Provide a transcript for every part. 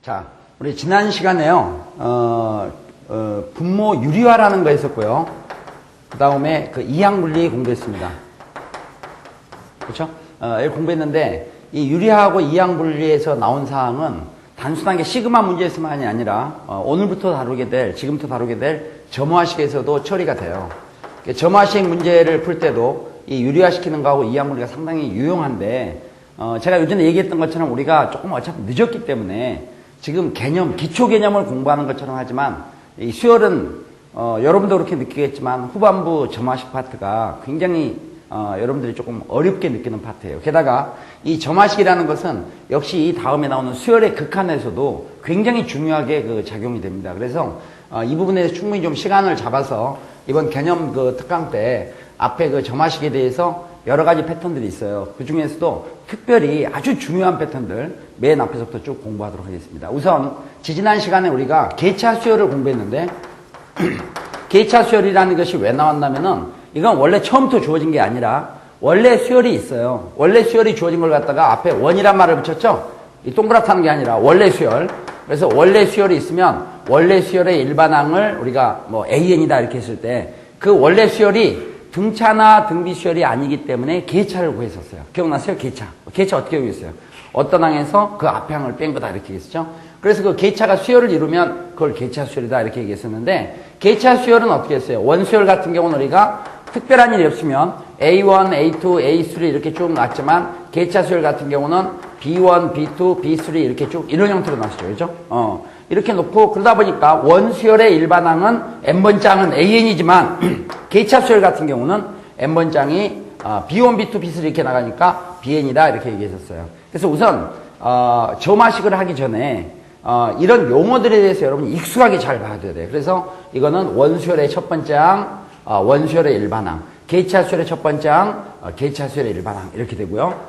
자, 우리 지난 시간에요, 분모 유리화라는 거 했었고요. 그 다음에 그 이항분리 공부했습니다. 그렇죠? 이걸 공부했는데, 이 유리화하고 이항분리에서 나온 사항은 단순하게 시그마 문제에서만이 아니라, 오늘부터 지금부터 다루게 될 점화식에서도 처리가 돼요. 점화식 문제를 풀 때도 이 유리화시키는 거하고 이항분리가 상당히 유용한데, 제가 요전에 얘기했던 것처럼 우리가 조금 어차피 늦었기 때문에 지금 기초 개념을 공부하는 것처럼 하지만 이 수열은 여러분도 그렇게 느끼겠지만 후반부 점화식 파트가 굉장히 여러분들이 조금 어렵게 느끼는 파트예요. 게다가 이 점화식이라는 것은 역시 이 다음에 나오는 수열의 극한에서도 굉장히 중요하게 작용이 됩니다. 그래서 이 부분에서 충분히 좀 시간을 잡아서 이번 개념 특강 때 앞에 점화식에 대해서 여러 가지 패턴들이 있어요. 그 중에서도 특별히 아주 중요한 패턴들 맨 앞에서부터 쭉 공부하도록 하겠습니다. 우선 지지난 시간에 우리가 개차 수열을 공부했는데 개차 수열이라는 것이 왜 나왔냐면은 이건 원래 처음부터 주어진 게 아니라 원래 수열이 있어요. 원래 수열이 주어진 걸 갖다가 앞에 원이란 말을 붙였죠. 이 동그랗다는 게 아니라 원래 수열. 그래서 원래 수열이 있으면 원래 수열의 일반항을 우리가 AN이다 이렇게 했을 때 그 원래 수열이 등차나 등비 수열이 아니기 때문에 개차를 구했었어요. 기억나세요? 개차. 개차 어떻게 구했어요? 어떤 항에서 그 앞에 항을 뺀 거다 이렇게 얘기했죠. 그래서 그 개차가 수열을 이루면 그걸 개차 수열이다 이렇게 얘기했었는데 개차 수열은 어떻게 했어요? 원수열 같은 경우는 우리가 특별한 일이 없으면 A1, A2, A3 이렇게 쭉 났지만 개차 수열 같은 경우는 B1, B2, B3 이렇게 쭉 이런 형태로 나왔죠. 그죠? 이렇게 놓고 그러다 보니까 원수열의 일반항은 N번장은 AN이지만 개차 수열 같은 경우는 N번장이 B1, B2, B3 이렇게 나가니까 BN이다 이렇게 얘기했었어요. 그래서 우선 점화식을 하기 전에 이런 용어들에 대해서 여러분이 익숙하게 잘 봐야 돼요. 그래서 이거는 원수열의 첫 번째 항, 원수열의 일반항, 개차 수열의 첫 번째 항, 개차 수열의 일반항 이렇게 되고요.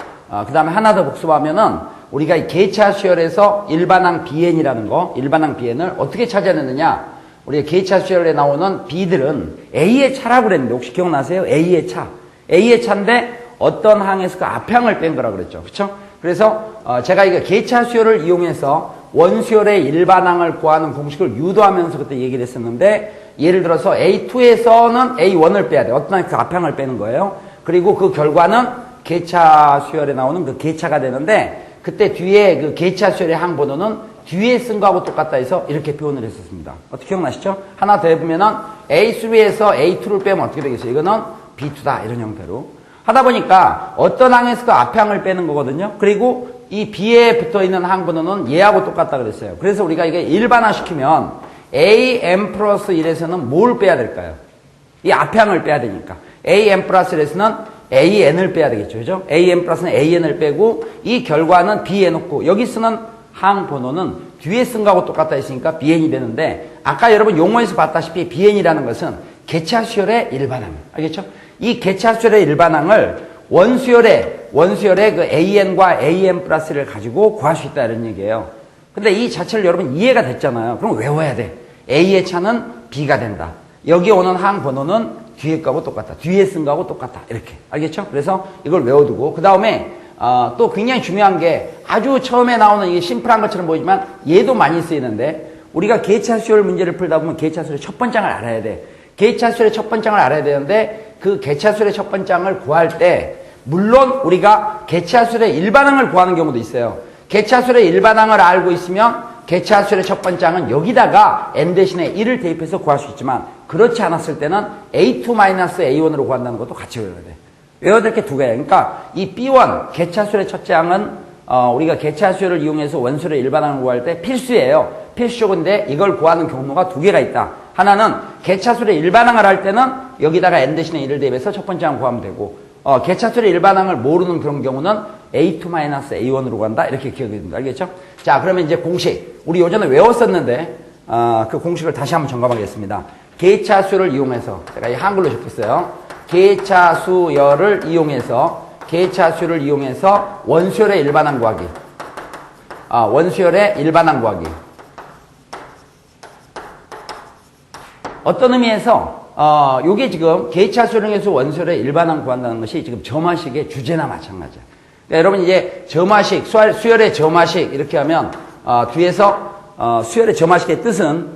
그 다음에 하나 더 복습하면은 우리가 이 개차 수열에서 일반항 BN이라는 거, 일반항 BN을 어떻게 찾아내느냐? 우리가 개차 수열에 나오는 B들은 A의 차라고 그랬는데 혹시 기억나세요? A의 차. A의 차인데 어떤 항에서 그 앞항을 뺀 거라고 그랬죠. 그쵸? 그래서 제가 이거 개차 수열을 이용해서 원수열의 일반항을 구하는 공식을 유도하면서 그때 얘기를 했었는데 예를 들어서 A2에서는 A1을 빼야 돼. 어떤 항에서 그 앞항을 빼는 거예요. 그리고 그 결과는 개차 수열에 나오는 그 개차가 되는데 그때 뒤에 그 개차 수열의 항 번호는 뒤에 쓴 거하고 똑같다 해서 이렇게 표현을 했었습니다. 어떻게 기억나시죠? 하나 더 해보면은 A3에서 A2를 빼면 어떻게 되겠어요? 이거는 B2다 이런 형태로 하다 보니까 어떤 항에서 그 앞에 항을 빼는 거거든요. 그리고 이 B에 붙어있는 항 번호는 얘하고 똑같다 그랬어요. 그래서 우리가 이게 일반화시키면 AM 플러스 1에서는 뭘 빼야 될까요? 이 앞에 항을 빼야 되니까 AM 플러스 1에서는 AN을 빼야 되겠죠. 그죠? AM 플러스는 AN을 빼고 이 결과는 B에 놓고 여기 쓰는 항 번호는 뒤에 쓴 거하고 똑같다 했으니까 BN이 되는데 아까 여러분 용어에서 봤다시피 BN이라는 것은 개차 수열의 일반항. 알겠죠? 이 개차 수열의 일반항을 원수열의 그 AN과 AN 플러스를 가지고 구할 수 있다 이런 얘기예요. 근데 이 자체를 여러분 이해가 됐잖아요. 그럼 외워야 돼. A의 차는 B가 된다. 여기 오는 항 번호는 뒤에 거하고 똑같다. 뒤에 쓴 거하고 똑같다. 이렇게. 알겠죠? 그래서 이걸 외워두고 그 다음에 또 굉장히 중요한 게 아주 처음에 나오는 이게 심플한 것처럼 보이지만 얘도 많이 쓰이는데 우리가 개차 수열 문제를 풀다 보면 개차 수열의 첫 번장을 알아야 돼. 개차 수열의 첫 번장을 알아야 되는데 그 개차 수열의 첫 번장을 구할 때 물론 우리가 개차 수열의 일반항을 구하는 경우도 있어요. 개차 수열의 일반항을 알고 있으면 개차 수열의 첫 번장은 여기다가 n 대신에 1을 대입해서 구할 수 있지만 그렇지 않았을 때는 A2-A1으로 구한다는 것도 같이 외워야 돼. 외워야 될 게 두 개예요. 그러니까 이 B1 개차 수열의 첫째 항은 우리가 개차 수열을 이용해서 원수열의 일반항을 구할 때 필수예요. 필수적인데 이걸 구하는 경로가 두 개가 있다. 하나는 개차 수열의 일반항을 할 때는 여기다가 n 대신에 1을 대입해서 첫 번째 항 구하면 되고 개차 수열의 일반항을 모르는 그런 경우는 A2-A1으로 간다. 이렇게 기억이 됩니다. 알겠죠? 자, 그러면 이제 공식. 우리 요전에 외웠었는데 그 공식을 다시 한번 점검하겠습니다. 개차 수열을 이용해서 제가 이 한글로 적혔어요. 개차 수열을 이용해서 원수열의 일반항 구하기. 원수열의 일반항 구하기. 어떤 의미에서 요게 지금 개차 수열을 이용해서 원수열의 일반항 구한다는 것이 지금 점화식의 주제나 마찬가지야. 그러니까 여러분 이제 점화식, 수열의 점화식 이렇게 하면 뒤에서 수열의 점화식의 뜻은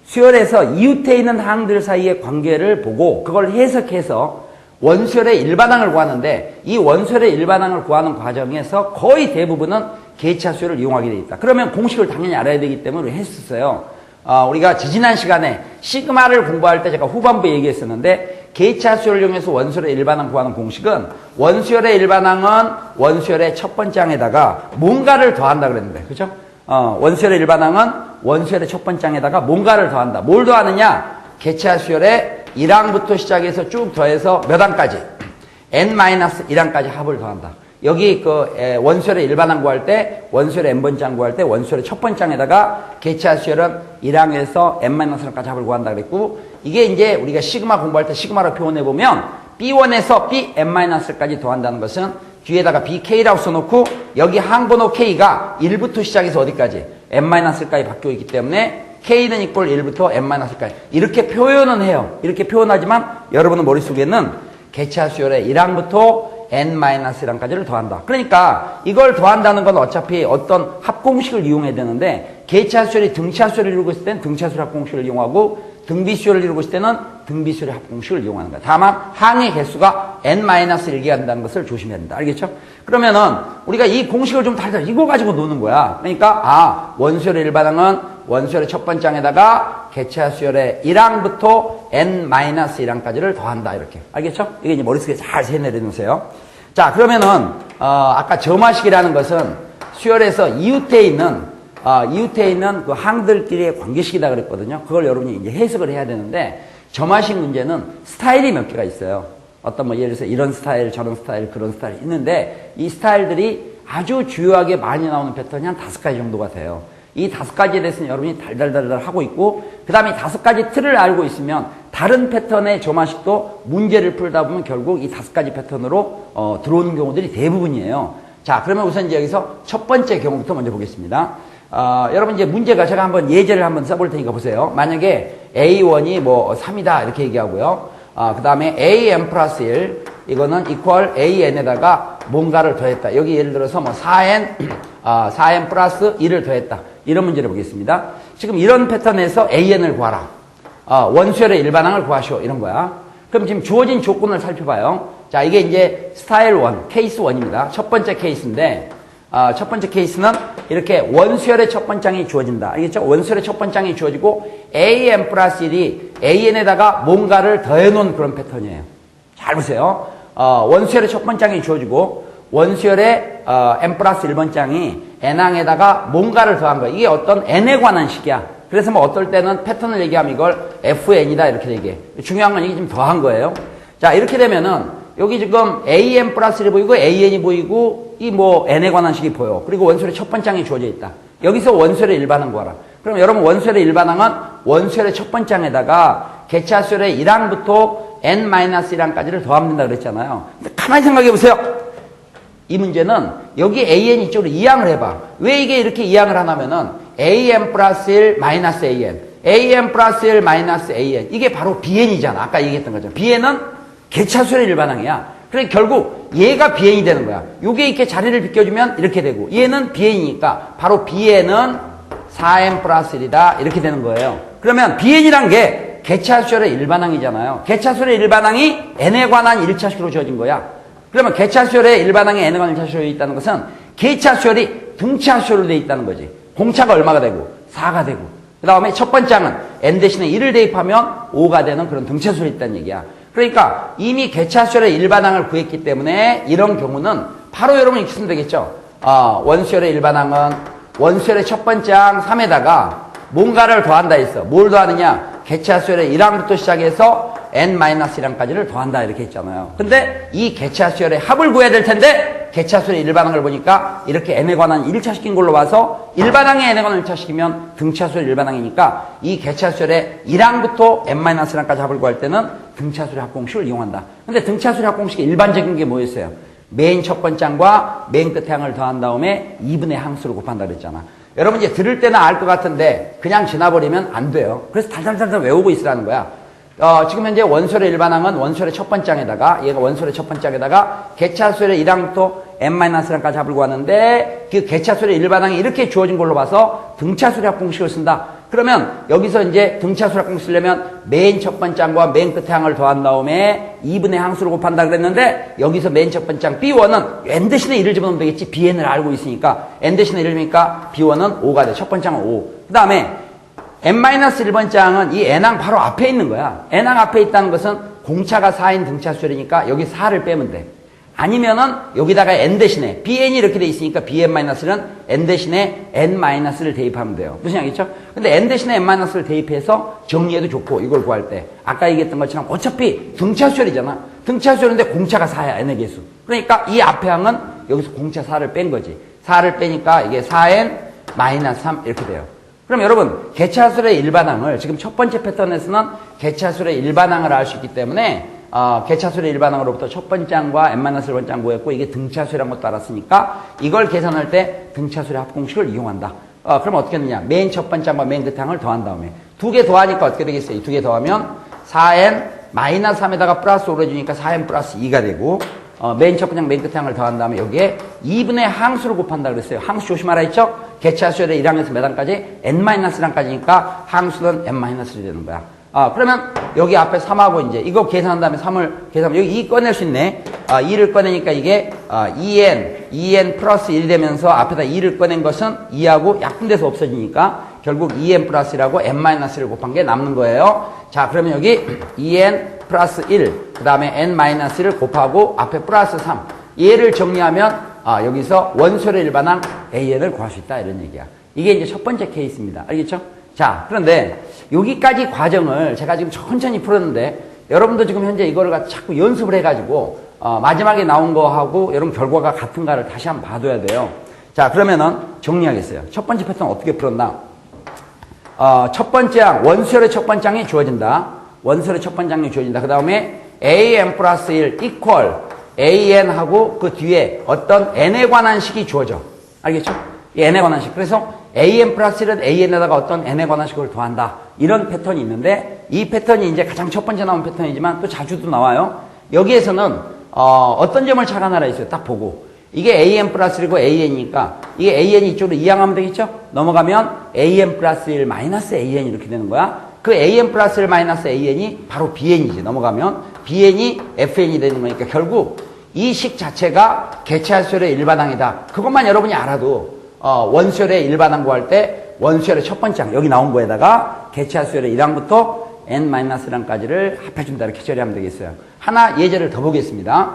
수열에서 이웃해 있는 항들 사이의 관계를 보고 그걸 해석해서 원수열의 일반항을 구하는데 이 원수열의 일반항을 구하는 과정에서 거의 대부분은 개차 수열을 이용하게 되어 있다. 그러면 공식을 당연히 알아야 되기 때문에 했었어요. 우리가 지난 시간에 시그마를 공부할 때 제가 후반부에 얘기했었는데 개차 수열을 이용해서 원수열의 일반항 구하는 공식은 원수열의 일반항은 원수열의 첫 번째 항에다가 뭔가를 더한다 그랬는데 그죠? 원수열의 일반항은 원수열의 첫 번째 항에다가 뭔가를 더한다. 뭘 더하느냐? 개차 수열의 1항부터 시작해서 쭉 더해서 몇 항까지? n-1항까지 합을 더한다. 여기 원수열의 일반항 구할 때, 원수열의 n번째 항 구할 때, 원수열의 첫 번째 항에다가 개차 수열은 1항에서 n-1항까지 합을 구한다 그랬고, 이게 이제 우리가 시그마 공부할 때 시그마로 표현해 보면 B1에서 Bn-까지 더한다는 것은 뒤에다가 BK라고 써놓고 여기 항번호 K가 1부터 시작해서 어디까지? n-까지 바뀌고 있기 때문에 K는 이꼴 1부터 n-까지 이렇게 표현은 해요. 이렇게 표현하지만 여러분의 머릿속에는 개차 수열의 1항부터 n-1항까지를 더한다. 그러니까 이걸 더한다는 건 어차피 어떤 합공식을 이용해야 되는데 개차 수열이 등차 수열을 이루고 있을 때는 등차 수열 합공식을 이용하고 등비 수열을 이루고 있을 때는 등비 수열의 합공식을 이용하는 거야. 다만 항의 개수가 n-1개 한다는 것을 조심해야 된다. 알겠죠? 그러면은 우리가 이 공식을 좀 달달 이거 가지고 노는 거야. 그러니까 원수열의 일반항은 원수열의 첫 번째 항에다가 개차 수열의 1항부터 n-1항까지를 더한다. 이렇게. 알겠죠? 이게 이제 머릿속에 잘 새내려놓으세요. 자, 그러면은 아까 점화식이라는 것은 수열에서 이웃해 있는 그 항들끼리의 관계식이다 그랬거든요. 그걸 여러분이 이제 해석을 해야 되는데 점화식 문제는 스타일이 몇 개가 있어요. 어떤 예를 들어서 이런 스타일, 저런 스타일, 그런 스타일이 있는데 이 스타일들이 아주 주요하게 많이 나오는 패턴이 한 5가지 정도가 돼요. 이 5가지에 대해서는 여러분이 달달달달 하고 있고 그 다음에 5가지 틀을 알고 있으면 다른 패턴의 점화식도 문제를 풀다 보면 결국 이 5가지 패턴으로 들어오는 경우들이 대부분이에요. 자, 그러면 우선 이제 여기서 첫 번째 경우부터 먼저 보겠습니다. 여러분 이제 문제가 제가 한번 예제를 한번 써볼 테니까 보세요. 만약에 A1이 3이다 이렇게 얘기하고요. 그 다음에 AN 플러스 1 이거는 equal AN에다가 뭔가를 더했다. 여기 예를 들어서 4N 플러스 1을 더했다. 이런 문제를 보겠습니다. 지금 이런 패턴에서 AN을 구하라. 원수열의 일반항을 구하시오. 이런 거야. 그럼 지금 주어진 조건을 살펴봐요. 자, 이게 이제 스타일 1, 케이스 1입니다. 첫 번째 케이스인데 첫 번째 케이스는 이렇게 원수열의 첫 번째 항이 주어진다. 알겠죠? 원수열의 첫 번째 항이 주어지고 AN 플러스 1이 AN에다가 뭔가를 더해놓은 그런 패턴이에요. 잘 보세요. 원수열의 첫 번째 항이 주어지고 원수열의 n 플러스 1번째 항이 n항에다가 뭔가를 더한 거야. 이게 어떤 n에 관한 식이야. 그래서 어떨 때는 패턴을 얘기하면 이걸 fn이다 이렇게 얘기해. 중요한 건 이게 좀 더한 거예요. 자, 이렇게 되면은 여기 지금 an 플러스 1이 보이고 an이 보이고 이 n에 관한 식이 보여. 그리고 원수열의 첫 번째 항이 주어져 있다. 여기서 원수열의 일반항 구하라. 그럼 여러분 원수열의 일반항은 원수열의 첫 번째 항에다가 개차 수열의 1항부터 n-1항까지를 더하면 된다 그랬잖아요. 근데 가만히 생각해 보세요. 이 문제는 여기 an 이쪽으로 이항을 해봐. 왜 이게 이렇게 이항을 하냐면은 an 플러스 1 마이너스 an 플러스 1 마이너스 an 이게 바로 bn이잖아. 아까 얘기했던 거죠. bn은 개차수열의 일반항이야. 그러니까 결국 얘가 bn이 되는 거야. 요게 이렇게 자리를 비껴주면 이렇게 되고 얘는 bn이니까 바로 bn은 4n 플러스 1이다 이렇게 되는 거예요. 그러면 bn이란 게 개차수열의 일반항이잖아요. 개차수열의 일반항이 n에 관한 1차식으로 주어진 거야. 그러면 개차수열의 일반항에 n에 관한 1차식으로 있다는 것은 개차수열이 등차수열로 돼 있다는 거지. 공차가 얼마가 되고 4가 되고 그 다음에 첫 번째 항은 n 대신에 1을 대입하면 5가 되는 그런 등차수열이 있다는 얘기야. 그러니까 이미 개차수열의 일반항을 구했기 때문에 이런 경우는 바로 여러분 이렇게 쓰면 되겠죠. 원수열의 일반항은 원수열의 첫 번째 항 3에다가 뭔가를 더한다 했어. 뭘 더하느냐? 개차수열의 1항부터 시작해서 n-1항까지를 더한다 이렇게 했잖아요. 근데 이 개차수열의 합을 구해야 될 텐데 개차수열의 일반항을 보니까 이렇게 n에 관한 1차식인 걸로 봐서 일반항에 n에 관한 1차식이면 등차수열 일반항이니까 이 개차수열의 1항부터 n-1항까지 합을 구할 때는 등차수열 합공식을 이용한다. 근데 등차수열 합공식의 일반적인 게 뭐였어요? 맨 첫 번째 항과 맨 끝에 항을 더한 다음에 2분의 항수를 곱한다 그랬잖아. 여러분 이제 들을 때는 알 것 같은데 그냥 지나버리면 안 돼요. 그래서 달달달달 외우고 있으라는 거야. 지금 현재 원소의 일반항은 원소의 첫 번째 항에다가, 얘가 원소의 첫 번째 항에다가, 개차수의 1항부터 n-1까지 합을 구하는데, 그 개차수의 일반항이 이렇게 주어진 걸로 봐서 등차수의 합공식을 쓴다. 그러면 여기서 이제 등차수의 합공식 쓰려면 맨 첫 번째 항과 맨 끝에 항을 더한 다음에 2분의 항수를 곱한다 그랬는데, 여기서 맨 첫 번째 항 B1은 n 대신에 1을 집어넣으면 되겠지. Bn을 알고 있으니까. n 대신에 1이니까 B1은 5가 돼. 첫 번째 항은 5. 그 다음에 n-1번째 항은 이 n항 바로 앞에 있는 거야. n항 앞에 있다는 것은 공차가 4인 등차수열이니까 여기 4를 빼면 돼. 아니면은 여기다가 n 대신에 bn이 이렇게 돼 있으니까 bn-는 n 대신에 n-를 대입하면 돼요. 무슨 얘기죠? 근데 n 대신에 n-를 대입해서 정리해도 좋고, 이걸 구할 때 아까 얘기했던 것처럼 어차피 등차수열이잖아. 등차수열인데 공차가 4야. n의 개수. 그러니까 이 앞에 항은 여기서 공차 4를 뺀 거지. 4를 빼니까 이게 4n-3 이렇게 돼요. 그럼 여러분, 개차수의 일반항을 지금 첫 번째 패턴에서는 개차수의 일반항을 알 수 있기 때문에 개차수의 일반항으로부터 첫 번째 항과 n-1번째 항 구했고, 이게 등차수라는 것도 알았으니까 이걸 계산할 때 등차수의 합공식을 이용한다. 그럼 어떻게 되느냐? 맨 첫 번째 항과 맨 끝에 항을 더한 다음에 두 개 더하니까 어떻게 되겠어요? 두 개 더하면 4n-3에다가 플러스 5를 주니까 4n 플러스 2가 되고, 맨 첫 번째 항, 맨 끝에 항을 더한 다음에 여기에 2분의 항수를 곱한다 그랬어요. 항수 조심하라 했죠? 개차수열의 1항에서 몇 항까지? n-항까지니까 항수는 n-이 되는 거야. 그러면 여기 앞에 3하고 이제 이거 계산한 다음에 3을 계산하면 여기 2 꺼낼 수 있네. 2를 꺼내니까 이게 2n 플러스 1이 되면서 앞에다 2를 꺼낸 것은 2하고 약분돼서 없어지니까 결국 2n 플러스 1하고 n-를 곱한 게 남는 거예요. 자, 그러면 여기 2n 플러스 1, 그 다음에 n-를 곱하고 앞에 플러스 3. 얘를 정리하면 여기서 원소의 일반항 an을 구할 수 있다, 이런 얘기야. 이게 이제 첫 번째 케이스입니다. 알겠죠? 자, 그런데 여기까지 과정을 제가 지금 천천히 풀었는데 여러분도 지금 현재 이거를 자꾸 연습을 해가지고 마지막에 나온 거하고 여러분 결과가 같은가를 다시 한번 봐둬야 돼요. 자, 그러면은 정리하겠어요. 첫 번째 패턴 어떻게 풀었나? 첫 번째 항, 원소의 첫 번째 항이 주어진다. 원소의 첫 번째 항이 주어진다. 그 다음에 an 플러스 1 이퀄 an하고 그 뒤에 어떤 n에 관한 식이 주어져. 알겠죠? 이 n에 관한 식. 그래서 an 플러스 1은 an에다가 어떤 n에 관한 식을 더한다. 이런 패턴이 있는데, 이 패턴이 이제 가장 첫 번째 나온 패턴이지만 또 자주도 나와요. 여기에서는 어떤 점을 착안하라 했어요. 딱 보고. 이게 an 플러스 1이고 an이니까 이게 an이 이쪽으로 이항하면 되겠죠? 넘어가면 an 플러스 1 마이너스 an 이렇게 되는 거야. 그 an 플러스 1 마이너스 an이 바로 bn이지. 넘어가면 bn이 fn이 되는 거니까 결국 이 식 자체가 개차수열의 일반항이다. 그것만 여러분이 알아도 원수열의 일반항 구할 때 원수열의 첫 번째 항, 여기 나온 거에다가 개차수열의 1항부터 n-1항까지를 합해준다. 이렇게 처리하면 되겠어요. 하나 예제를 더 보겠습니다.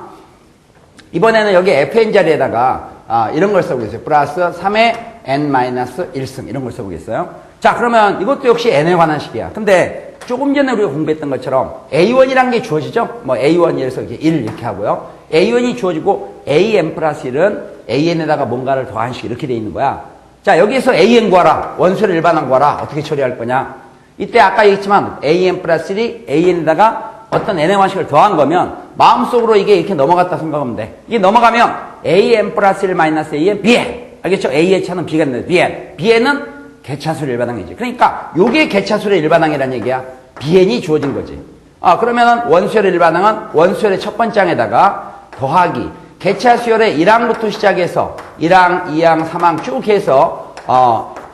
이번에는 여기 fn 자리에다가 이런 걸 써보겠어요. 플러스 3의 n-1승 이런 걸 써보겠어요. 자, 그러면 이것도 역시 n에 관한 식이야. 근데 조금 전에 우리가 공부했던 것처럼 a1이란 게 주어지죠? 뭐 a1 예를 들어서 이렇게 1 이렇게 하고요. a1이 주어지고 an 플러스 1은 an에다가 뭔가를 더한 식 이렇게 돼 있는 거야. 자, 여기에서 an 구하라. 원소를 일반항 구하라. 어떻게 처리할 거냐? 이때 아까 얘기했지만 an 플러스 1이 an에다가 어떤 n의 관식을 더한 거면 마음속으로 이게 이렇게 넘어갔다 생각하면 돼. 이게 넘어가면 an 플러스 1 마이너스 an bn. 알겠죠? a의 차는 b가 되는데 bn. bn은 개차수의 일반항이지. 그러니까 요게 개차수의 일반항이라는 얘기야. bn이 주어진 거지. 그러면은 원수열의 일반항은 원수열의 첫 번째 항에다가 더하기 개차수열의 1항부터 시작해서 1항, 2항, 3항 쭉 해서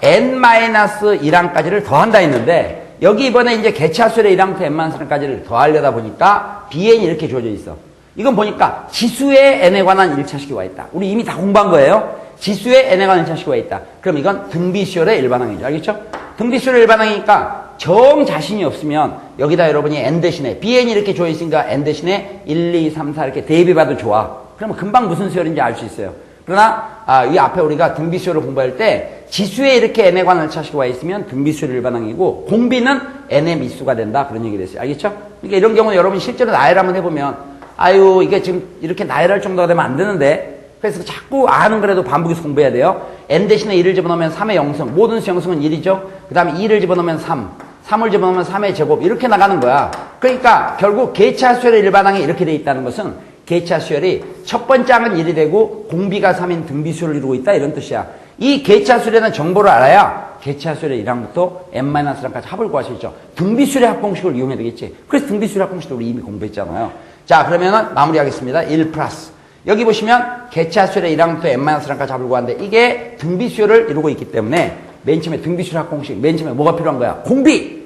n-1항까지를 더한다 했는데 여기 이번에 이제 개차수열의 1항부터 n-1까지를 더하려다 보니까 bn이 이렇게 주어져 있어. 이건 보니까 지수의 n에 관한 1차식이 와 있다. 우리 이미 다 공부한 거예요. 지수의 n에 관한 1차식이 와 있다. 그럼 이건 등비수열의 일반항이죠. 알겠죠? 등비수열의 일반항이니까 정 자신이 없으면 여기다 여러분이 n 대신에 bn이 이렇게 주어 있으니까 n 대신에 1, 2, 3, 4 이렇게 대입해봐도 좋아. 그러면 금방 무슨 수열인지 알 수 있어요. 그러나 이 앞에 우리가 등비수열을 공부할 때 지수에 이렇게 n에 관한 1차식이 와 있으면 등비수열 일반항이고 공비는 n의 미수가 된다. 그런 얘기를 했어요. 알겠죠? 그러니까 이런 경우는 여러분 실제로 나열을 한번 해보면 아유 이게 지금 이렇게 나열할 정도가 되면 안 되는데 그래서 자꾸 아는 거라도 반복해서 공부해야 돼요. n 대신에 1을 집어넣으면 3의 영승. 모든 수 영승은 1이죠. 그 다음에 2를 집어넣으면 3. 3을 집어넣으면 3의 제곱. 이렇게 나가는 거야. 그러니까 결국 개차수열의 일반항이 이렇게 돼 있다는 것은 개차수열이 첫 번째 항은 1이 되고 공비가 3인 등비수열을 이루고 있다. 이런 뜻이야. 이 개차수열에는 정보를 알아야 개체수열의 1항부터 n-1까지 합을 구할 수 있죠. 등비수열의 합공식을 이용해야 되겠지. 그래서 등비수열의 합공식도 우리 이미 공부했잖아요. 자, 그러면은 마무리하겠습니다. 1 플러스. 여기 보시면 개체수열의 1항부터 n-1까지 합을 구하는데 이게 등비수열을 이루고 있기 때문에 맨 처음에 등비수열 합공식, 맨 처음에 뭐가 필요한 거야? 공비!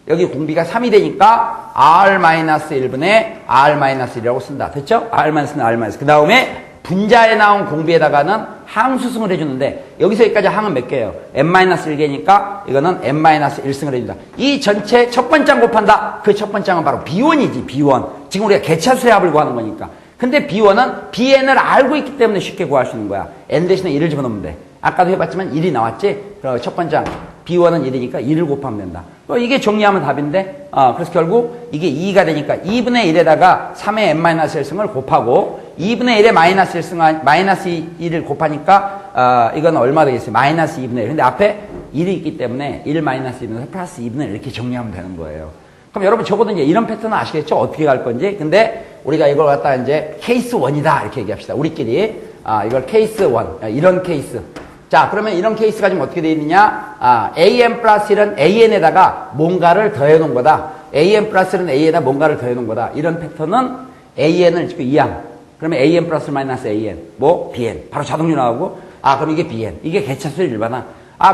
여기 공비가 3이 되니까 R-1분의 R-1이라고 쓴다. 됐죠? R-는 R-. 그 다음에 분자에 나온 공비에다가는 항수승을 해주는데 여기서 여기까지 항은 몇 개예요? n-1개니까 이거는 n-1승을 해준다. 이 전체 첫 번째 항 곱한다. 그 첫 번째 항은 바로 B1이지. B1. 지금 우리가 개차수의 합을 구하는 거니까. 근데 B1은 Bn을 알고 있기 때문에 쉽게 구할 수 있는 거야. n 대신에 1을 집어넣으면 돼. 아까도 해봤지만 1이 나왔지? 그럼 첫 번째 항 B1은 1이니까 2를 곱하면 된다. 이게 정리하면 답인데, 그래서 결국 이게 2가 되니까 2분의 1에다가 3의 n-1승을 곱하고 2분의 1에 마이너스 1승, 마이너스 2를 곱하니까, 이건 얼마 되겠어요? 마이너스 2분의 1. 근데 앞에 1이 있기 때문에 1 마이너스 2분의 플러스 2분의 1 이렇게 정리하면 되는 거예요. 그럼 여러분 적어도 이제 이런 패턴은 아시겠죠? 어떻게 갈 건지. 근데 우리가 이걸 갖다가 이제 케이스 1이다. 이렇게 얘기합시다. 우리끼리. 이걸 케이스 1. 이런 케이스. 자, 그러면 이런 케이스 가지고 어떻게 되어 있느냐? an 플러스 1은 an에다가 뭔가를 더해 놓은 거다. an 플러스 1은 a에다 뭔가를 더해 놓은 거다. 이런 패턴은 an을 지금 2항. 그러면 an 플러스 마이너스 an. 뭐? bn. 바로 자동류 나오고. 그럼 이게 bn. 이게 개차수열 일반항.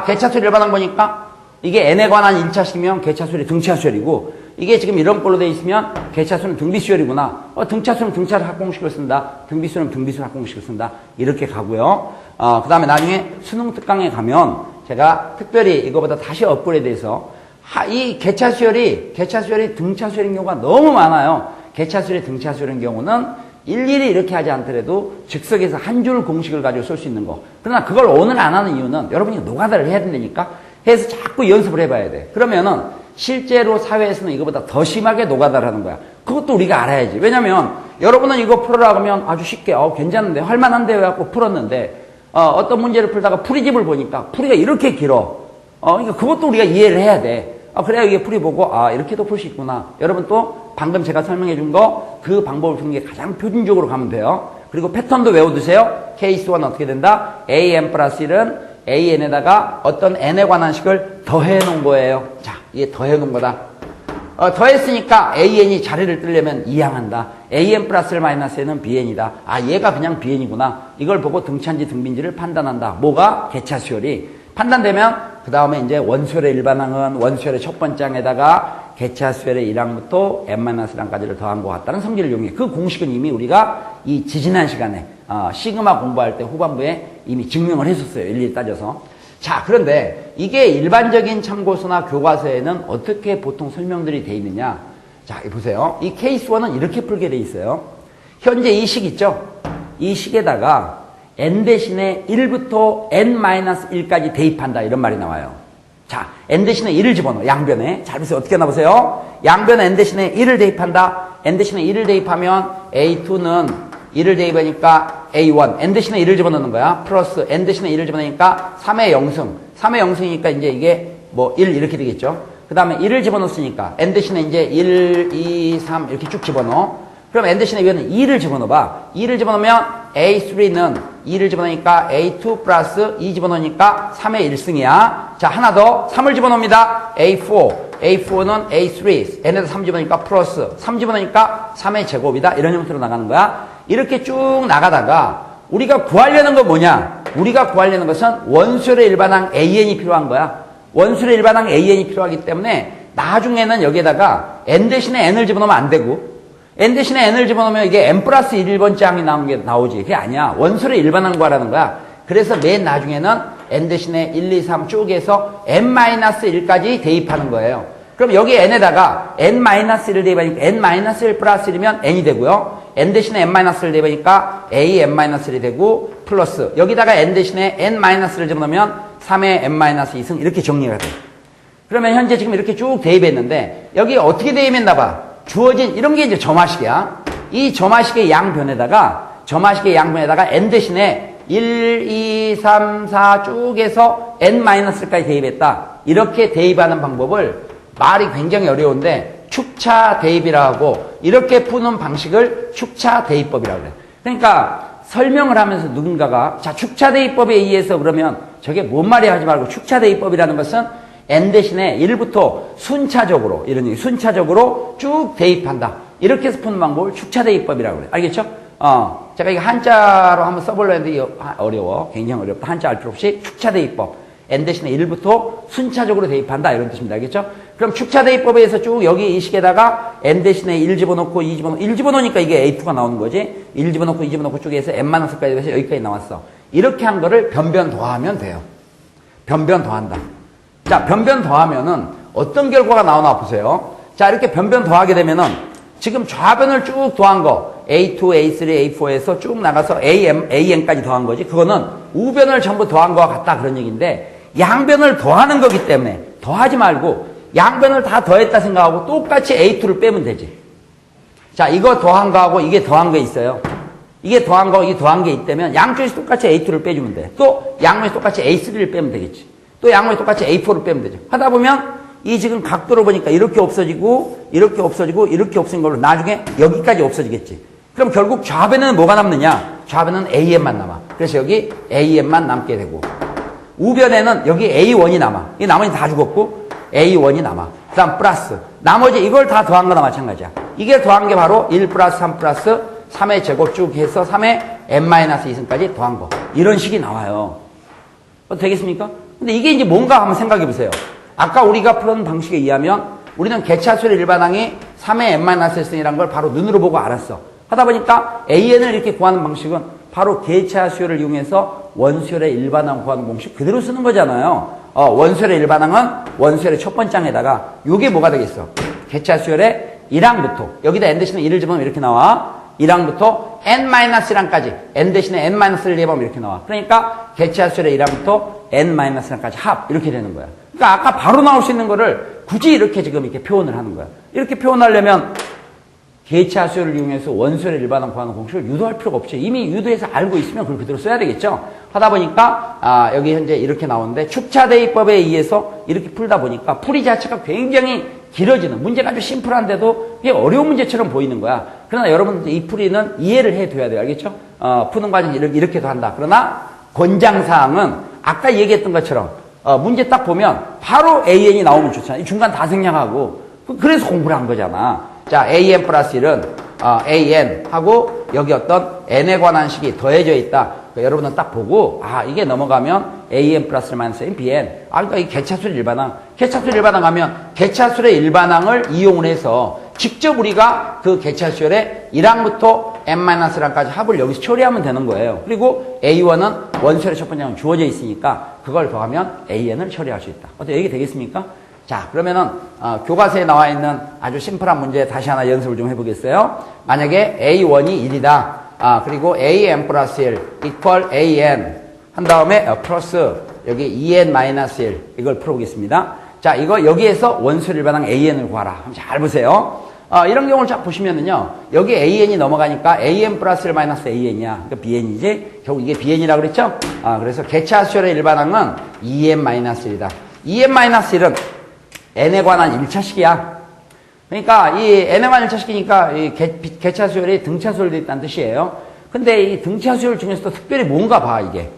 개차수열 일반항 보니까 이게 n에 관한 1차식이면 개차수열이 등차수열이고 이게 지금 이런 걸로 되어 있으면 개차수는 등비수열이구나. 등차수는 등차를 합공식을 쓴다. 등비수는 등비수를 합공식을 쓴다. 이렇게 가고요. 그 다음에 나중에 수능 특강에 가면 제가 특별히 이거보다 다시 업그레이드해서 이 개차수열이 등차수열인 경우가 너무 많아요. 개차수열이 등차수열인 경우는 일일이 이렇게 하지 않더라도 즉석에서 한 줄 공식을 가지고 쓸 수 있는 거. 그러나 그걸 오늘 안 하는 이유는 여러분이 노가다를 해야 된다니까. 해서 자꾸 연습을 해봐야 돼. 그러면은 실제로 사회에서는 이거보다 더 심하게 노가다를 하는 거야. 그것도 우리가 알아야지. 왜냐면 여러분은 이거 풀으라고 하면 아주 쉽게 괜찮은데 할만한데 해갖고 풀었는데 어떤 문제를 풀다가 풀이집을 보니까 풀이가 이렇게 길어. 그러니까 그것도 우리가 이해를 해야 돼. 그래야 이게 풀이 보고 이렇게도 풀 수 있구나. 여러분 또 방금 제가 설명해 준 거 그 방법을 푸는 게 가장 표준적으로 가면 돼요. 그리고 패턴도 외워두세요. 케이스 1 어떻게 된다? an 플러스 1은 an에다가 어떤 n에 관한 식을 더해 놓은 거예요. 자, 이게 더해 놓은 거다. 더했으니까 an이 자리를 뜨려면 2항한다. an 플러스 1 마이너스 n은 bn이다. 얘가 그냥 bn이구나. 이걸 보고 등차인지 등비인지를 판단한다. 뭐가? 개차수열이. 판단되면 그 다음에 이제 원수열의 일반항은 원수열의 첫 번째 항에다가 개차수열의 1항부터 n-1항까지를 더한 것 같다는 성질을 이용해. 그 공식은 이미 우리가 이 지지난 시간에 시그마 공부할 때 후반부에 이미 증명을 했었어요. 일일이 따져서. 자, 그런데 이게 일반적인 참고서나 교과서에는 어떻게 보통 설명들이 돼 있느냐. 자, 보세요. 이 케이스 1은 이렇게 풀게 돼 있어요. 현재 이 식 있죠? 이 식에다가 n 대신에 1부터 n-1까지 대입한다. 이런 말이 나와요. 자, n 대신에 1을 집어넣어. 양변에. 잘 보세요. 어떻게 나보세요? 양변에 n 대신에 1을 대입한다. n 대신에 1을 대입하면 a2는 1을 대입하니까 a1. n 대신에 1을 집어넣는 거야. 플러스 n 대신에 1을 집어넣으니까 3의 0승. 3의 0승이니까 이제 이게 뭐 1 이렇게 되겠죠. 그 다음에 1을 집어넣었으니까 n 대신에 이제 1, 2, 3 이렇게 쭉 집어넣어. 그럼 n 대신에 위에는 2를 집어넣어봐. 2를 집어넣으면 a3는 2를 집어넣으니까 a2 플러스 2 집어넣으니까 3의 1승이야. 자, 하나 더 3을 집어넣습니다. a4. a4는 a3. n에다 3 집어넣으니까 플러스 3 집어넣으니까 3의 제곱이다. 이런 형태로 나가는 거야. 이렇게 쭉 나가다가 우리가 구하려는 건 뭐냐? 우리가 구하려는 것은 원수열의 일반항 an이 필요한 거야. 원수열의 일반항 an이 필요하기 때문에 나중에는 여기에다가 n 대신에 n을 집어넣으면 안 되고 n 대신에 n을 집어넣으면 이게 n 플러스 1번째 항이 나오지. 그게 아니야. 원수열의 일반항 구하라는 거야. 그래서 맨 나중에는 n 대신에 1, 2, 3 쭉 해서 n-1까지 대입하는 거예요. 그럼 여기 n에다가 n-1을 대입하니까 n-1 플러스 1이면 n이 되고요. n 대신에 n-1을 대입하니까 a n-1이 되고 플러스 여기다가 n 대신에 n-를 집어넣으면 3의 n-2승 이렇게 정리가 돼. 그러면 현재 지금 이렇게 쭉 대입했는데 여기 어떻게 대입했나 봐. 주어진 이런 게 이제 점화식이야. 이 점화식의 양변에다가 n 대신에 1, 2, 3, 4 쭉 해서 n-까지 대입했다. 이렇게 대입하는 방법을 말이 굉장히 어려운데 축차 대입이라고 하고 이렇게 푸는 방식을 축차 대입법이라고 그래. 그러니까 설명을 하면서 누군가가 자 축차 대입법에 의해서 그러면 저게 뭔 말이야 하지 말고 축차 대입법이라는 것은 n 대신에 1부터 순차적으로 이런 얘기, 순차적으로 쭉 대입한다. 이렇게 해서 푸는 방법을 축차 대입법이라고 그래요. 알겠죠? 제가 이거 한자로 한번 써보려 했는데 이거 어려워. 굉장히 어렵다. 한자 알 필요 없이 축차 대입법. n 대신에 1부터 순차적으로 대입한다. 이런 뜻입니다. 알겠죠? 그럼 축차 대입법에 의해서 쭉 여기 이 식에다가 n 대신에 1 집어넣고 2 집어넣고 1 집어넣으니까 이게 A2가 나오는 거지. 1 집어넣고 2 집어넣고 쭉해서 n-까지 돼서 여기까지 나왔어. 이렇게 한 거를 변변 더하면 돼요. 변변 더한다. 자, 변변 더하면은 어떤 결과가 나오나 보세요. 자, 이렇게 변변 더하게 되면은 지금 좌변을 쭉 더한 거 A2, A3, A4에서 쭉 나가서 AN까지 더한 거지. 그거는 우변을 전부 더한 거와 같다 그런 얘기인데 양변을 더하는 거기 때문에 더하지 말고 양변을 다 더했다 생각하고 똑같이 A2를 빼면 되지. 자, 이거 더한 거하고 이게 더한 게 있어요. 이게 더한 거, 이게 더한 게 있다면 양쪽에서 똑같이 A2를 빼주면 돼. 또 양면에서 똑같이 A3를 빼면 되겠지. 또 양면에서 똑같이 A4를 빼면 되죠. 하다 보면 이 지금 각도로 보니까 이렇게 없어지고 이렇게 없어지고 이렇게 없어진 걸로 나중에 여기까지 없어지겠지. 그럼 결국 좌변에는 뭐가 남느냐? 좌변은 AN만 남아. 그래서 여기 AN만 남게 되고 우변에는 여기 A1이 남아. 이 나머지 다 죽었고 A1이 남아. 그 다음 플러스 나머지 이걸 다 더한 거나 마찬가지야. 이게 더한 게 바로 1 플러스 3 플러스 3의 제곱 쭉 해서 3의 n-2승까지 더한 거. 이런 식이 나와요. 되겠습니까? 근데 이게 이제 뭔가 한번 생각해 보세요. 아까 우리가 푸는 방식에 의하면 우리는 개차수열의 일반항이 3의 n-1승이라는 걸 바로 눈으로 보고 알았어. 하다 보니까 an을 이렇게 구하는 방식은 바로 개차수열을 이용해서 원수열의 일반항 구하는 공식 그대로 쓰는 거잖아요. 원수열의 일반항은 원수열의 첫 번째 항에다가 요게 뭐가 되겠어? 개차수열의 1항부터 여기다 n 대신에 1을 집어넣으면 이렇게 나와. 1항부터 n-1항까지 n 대신에 n-1을 집어넣으면 이렇게 나와. 그러니까 개차수열의 1항부터 n-1항까지 합 이렇게 되는 거야. 그러니까 아까 바로 나올 수 있는 거를 굳이 이렇게 지금 이렇게 표현을 하는 거야. 이렇게 표현하려면 개차수열을 이용해서 원수열의 일반항 구하는 공식을 유도할 필요가 없죠. 이미 유도해서 알고 있으면 그걸 그대로 써야 되겠죠. 하다 보니까 여기 현재 이렇게 나오는데 축차 대입법에 의해서 이렇게 풀다 보니까 풀이 자체가 굉장히 길어지는 문제가 아주 심플한데도 이게 어려운 문제처럼 보이는 거야. 그러나 여러분 이 풀이는 이해를 해둬야 돼요. 알겠죠? 푸는 과정이 이렇게도 한다. 그러나 권장사항은 아까 얘기했던 것처럼 문제 딱 보면 바로 AN이 나오면 좋잖아. 이 중간 다 생략하고 그래서 공부를 한 거잖아. 자, AN 플러스 1은 AN하고 여기 어떤 N에 관한 식이 더해져 있다. 그러니까 여러분은 딱 보고 이게 넘어가면 AN 플러스 마이너스 N, BN. 그러니까 이 개차수의 일반항. 개차수의 일반항 하면 개차수의 일반항을 이용을 해서 직접 우리가 그 개차수열의 1항부터 n-1항까지 합을 여기서 처리하면 되는 거예요. 그리고 A1은 원수열의 첫 번째 항은 주어져 있으니까 그걸 더하면 AN을 처리할 수 있다. 어때? 얘기 되겠습니까? 자, 그러면은 교과서에 나와 있는 아주 심플한 문제 다시 하나 연습을 좀 해보겠어요. 만약에 A1이 1이다. 그리고 AN 플러스 1 equal AN 한 다음에 플러스 여기 2n-1 이걸 풀어보겠습니다. 자, 이거 여기에서 원수열 일반항 AN을 구하라. 한번 잘 보세요. 이런 경우를 쫙 보시면은요, 여기 AN이 넘어가니까 AN 플러스 1 마이너스 AN이야. 그러니까 BN이지. 결국 이게 BN이라고 그랬죠? 그래서 개차수열의 일반항은 2n-1이다. 2n-1은 n에 관한 1차식이야. 그러니까 이 n에 관한 1차식이니까 이 개차수열이 등차수열도 있다는 뜻이에요. 근데 이 등차수열 중에서도 특별히 뭔가 봐, 이게.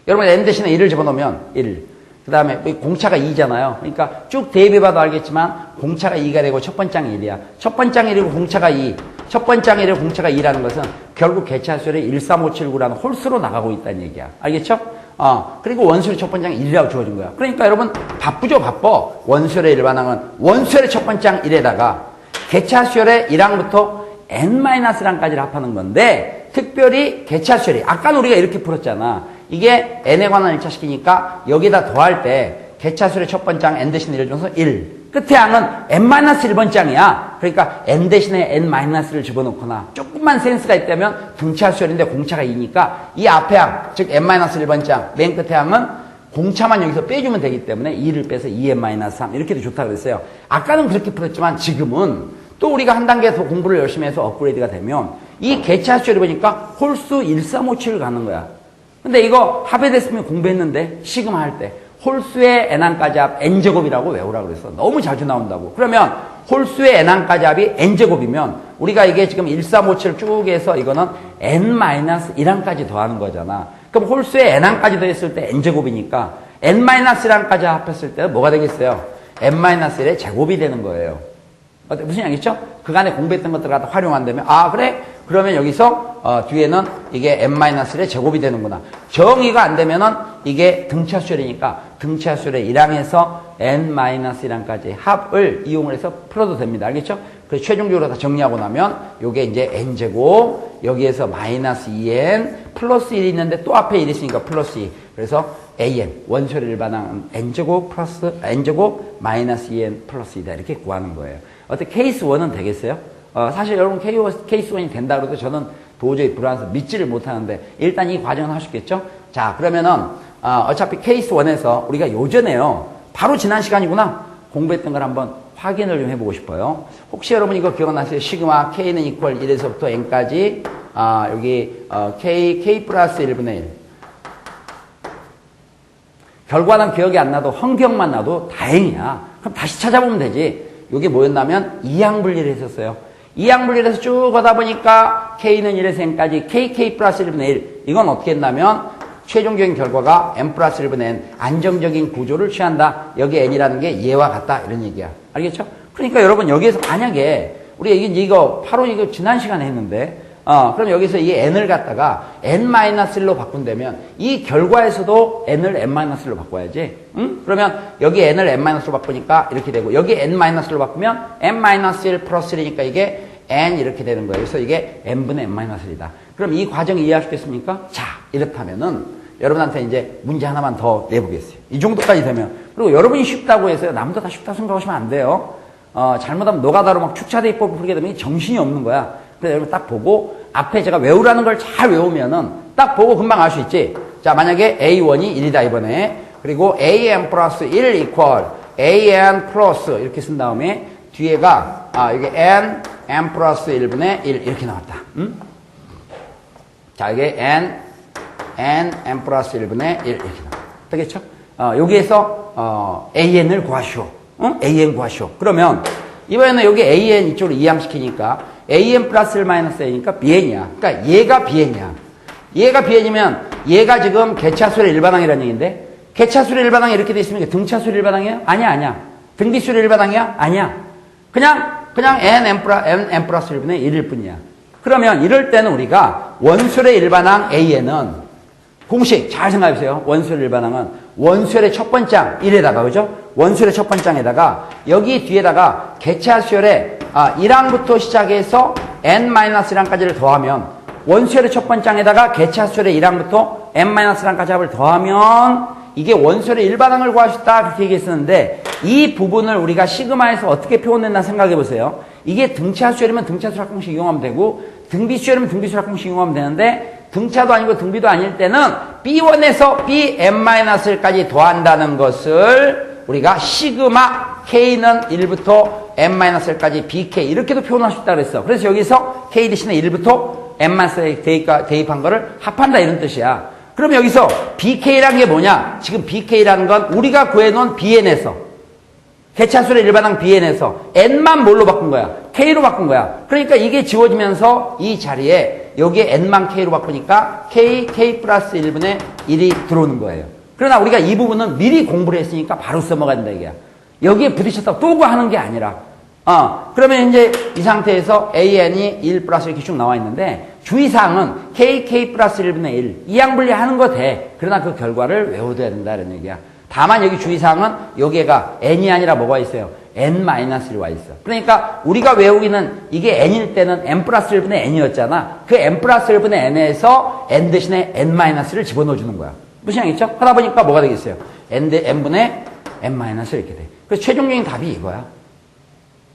여러분 n 대신에 1을 집어넣으면 1. 그 다음에 공차가 2잖아요. 그러니까 쭉 대입해봐도 알겠지만 공차가 2가 되고 첫 번째 항이 1이야. 첫 번째 항이 1이고 공차가 2. 첫 번째 항이 1이고 공차가 2라는 것은 결국 개차수열이 13579라는 홀수로 나가고 있다는 얘기야. 알겠죠? 그리고 원수열의 첫 번째 항 1이라고 주어진 거야. 그러니까 여러분 바쁘죠, 바빠. 원수열의 일반항은 원수열의 첫 번째 항 1에다가 개차수열의 1항부터 n-1항까지를 합하는 건데 특별히 개차수열이 아까는 우리가 이렇게 풀었잖아. 이게 n에 관한 1차식이니까 여기다 더할 때 개차수열의 첫 번째 항 n 대신에 1을 줘서 1. 끝의 항은 n-1번째 항이야. 그러니까 n 대신에 n-를 집어넣거나 조금만 센스가 있다면 등차수열인데 공차가 2니까 이 앞의 항, 즉 n-1번째 항, 맨 끝의 항은 공차만 여기서 빼주면 되기 때문에 2를 빼서 2n-3 이렇게도 좋다고 그랬어요. 아까는 그렇게 풀었지만 지금은 또 우리가 한 단계 더 공부를 열심히 해서 업그레이드가 되면 이 개차수열이 보니까 홀수 1357을 가는 거야. 근데 이거 합의됐으면 공부했는데 시그마할 때 홀수의 n항까지 합 n제곱이라고 외우라고 그랬어. 너무 자주 나온다고. 그러면 홀수의 n항까지 합이 n제곱이면 우리가 이게 지금 1357 쭉 해서 이거는 n-1항까지 더하는 거잖아. 그럼 홀수에 n항까지 더했을 때 n제곱이니까 n-1항까지 합했을 때 뭐가 되겠어요? n-1의 제곱이 되는 거예요. 무슨 얘기죠? 그간에 공부했던 것들을 갖다 활용한다면 아 그래? 그러면 여기서 뒤에는 이게 n-1의 제곱이 되는구나. 정의가 안 되면은 이게 등차수열이니까 등차수열의 1항에서 n-1항까지 합을 이용을 해서 풀어도 됩니다. 알겠죠? 그래서 최종적으로 다 정리하고 나면 요게 이제 n제곱 여기에서 마이너스 2n 플러스 1이 있는데 또 앞에 1이 있으니까 플러스 2. 그래서 an 원소의 일반항은 n제곱 플러스 n제곱 마이너스 2n 플러스 2다 이렇게 구하는 거예요. 어떻게 케이스 1은 되겠어요? 사실 여러분 케이스 1이 된다 그래도 저는 도저히 불안해서 믿지를 못하는데 일단 이 과정은 하셨겠죠? 자 그러면은 어차피 케이스 1에서 우리가 요전에요 바로 지난 시간이구나 공부했던 걸 한번 확인을 좀 해보고 싶어요. 혹시 여러분 이거 기억나세요? 시그마 k는 이퀄 1에서부터 n까지 여기 k 플러스 1분의 1 결과는 기억이 안 나도 환경만 나도 다행이야. 그럼 다시 찾아보면 되지. 이게 뭐였냐면 이항분리를 했었어요. 이항분리를 해서 쭉 가다 보니까 k는 1에서 n까지 k 플러스 1분의 1 이건 어떻게 했냐면 최종적인 결과가 n 플러스 1분의 n 안정적인 구조를 취한다. 여기 n이라는 게 얘와 같다 이런 얘기야. 알겠죠? 그러니까 여러분 여기에서 만약에 우리가 이거 바로 이거 지난 시간에 했는데 그럼 여기서 이 n을 갖다가 n-1로 바꾼다면 이 결과에서도 n을 n-1로 바꿔야지. 응? 그러면 여기 n을 n-로 바꾸니까 이렇게 되고 여기 n-로 바꾸면 n-1 플러스 1이니까 이게 n 이렇게 되는 거예요. 그래서 이게 n분의 n-1이다. 그럼 이 과정 이해하시겠습니까? 자, 이렇다면은 여러분한테 이제 문제 하나만 더 내보겠어요. 이 정도까지 되면. 그리고 여러분이 쉽다고 해서 남도 다 쉽다고 생각하시면 안 돼요. 잘못하면 노가다로 막 축차대입법을 풀게 되면 정신이 없는 거야. 그래서 여러분 딱 보고 앞에 제가 외우라는 걸 잘 외우면은 딱 보고 금방 알 수 있지. 자, 만약에 A1이 1이다 이번에. 그리고 AN 플러스 1 이퀄 AN 플러스 이렇게 쓴 다음에 뒤에가 이게 N 플러스 1분의 1 이렇게 나왔다. 응? 자, 이게 N 플러스 1분의 1 이렇게 나왔다. 되겠죠? 여기에서 AN을 구하시오. 응? AN 구하시오. 그러면 이번에는 여기 AN 이쪽으로 이항시키니까 AN 플러스 1 마이너스 A니까 BN이야. 그러니까 얘가 BN이야. 얘가 BN이면 얘가 지금 개차수의 일반항이라는 얘기인데 개차수의 일반항이 이렇게 돼 있으면 등차수의 일반항이야? 아니야. 등비수의 일반항이야? 아니야. 그냥 N 플러스 1분의 1일 뿐이야. 그러면 이럴 때는 우리가 원술의 일반항 AN은 공식 잘 생각해보세요. 원술의 일반항은 원술의 첫 번째 항 1에다가 그죠? 원술의 첫 번째 항에다가 여기 뒤에다가 개차수열의 1항부터 시작해서 n-1항까지를 더하면 원수열의 첫 번째 항에다가 개차수열의 1항부터 n-1항까지 합을 더하면 이게 원수열의 일반항을 구하셨다 그렇게 얘기했었는데 이 부분을 우리가 시그마에서 어떻게 표현했나 생각해 보세요. 이게 등차수열이면 등차수열 합공식 이용하면 되고 등비수열이면 등비수열 합공식 이용하면 되는데 등차도 아니고 등비도 아닐 때는 B1에서 Bn-1까지 더한다는 것을 우리가 시그마 K는 1부터 n-1까지 BK 이렇게도 표현할 수 있다고 그랬어. 그래서 여기서 K 대신에 1부터 n-1에 대입한 거를 합한다 이런 뜻이야. 그럼 여기서 BK라는 게 뭐냐? 지금 BK라는 건 우리가 구해놓은 BN에서 개차수의 일반항 BN에서 n만 뭘로 바꾼 거야? K로 바꾼 거야. 그러니까 이게 지워지면서 이 자리에 여기에 n만 K로 바꾸니까 K 플러스 1분의 1이 들어오는 거예요. 그러나 우리가 이 부분은 미리 공부를 했으니까 바로 써먹어야 된다 이게야. 여기에 부딪혔다 또 구하는 게 아니라 그러면 이제 이 상태에서 AN이 1 플러스 이렇게 쭉 나와 있는데 주의사항은 K 플러스 1분의 1 이항분리 하는 거 돼. 그러나 그 결과를 외워둬야 된다 이런 얘기야. 다만 여기 주의사항은 여기가 n이 아니라 뭐가 있어요? n-1이 와 있어. 그러니까 우리가 외우기는 이게 n일 때는 n 플러스 1분의 n이었잖아. 그 n 플러스 1분의 n에서 n 대신에 n-를 집어넣어 주는 거야. 무슨 얘기죠? 하다 보니까 뭐가 되겠어요? n분의 n- 이렇게 돼. 그래서 최종적인 답이 이거야.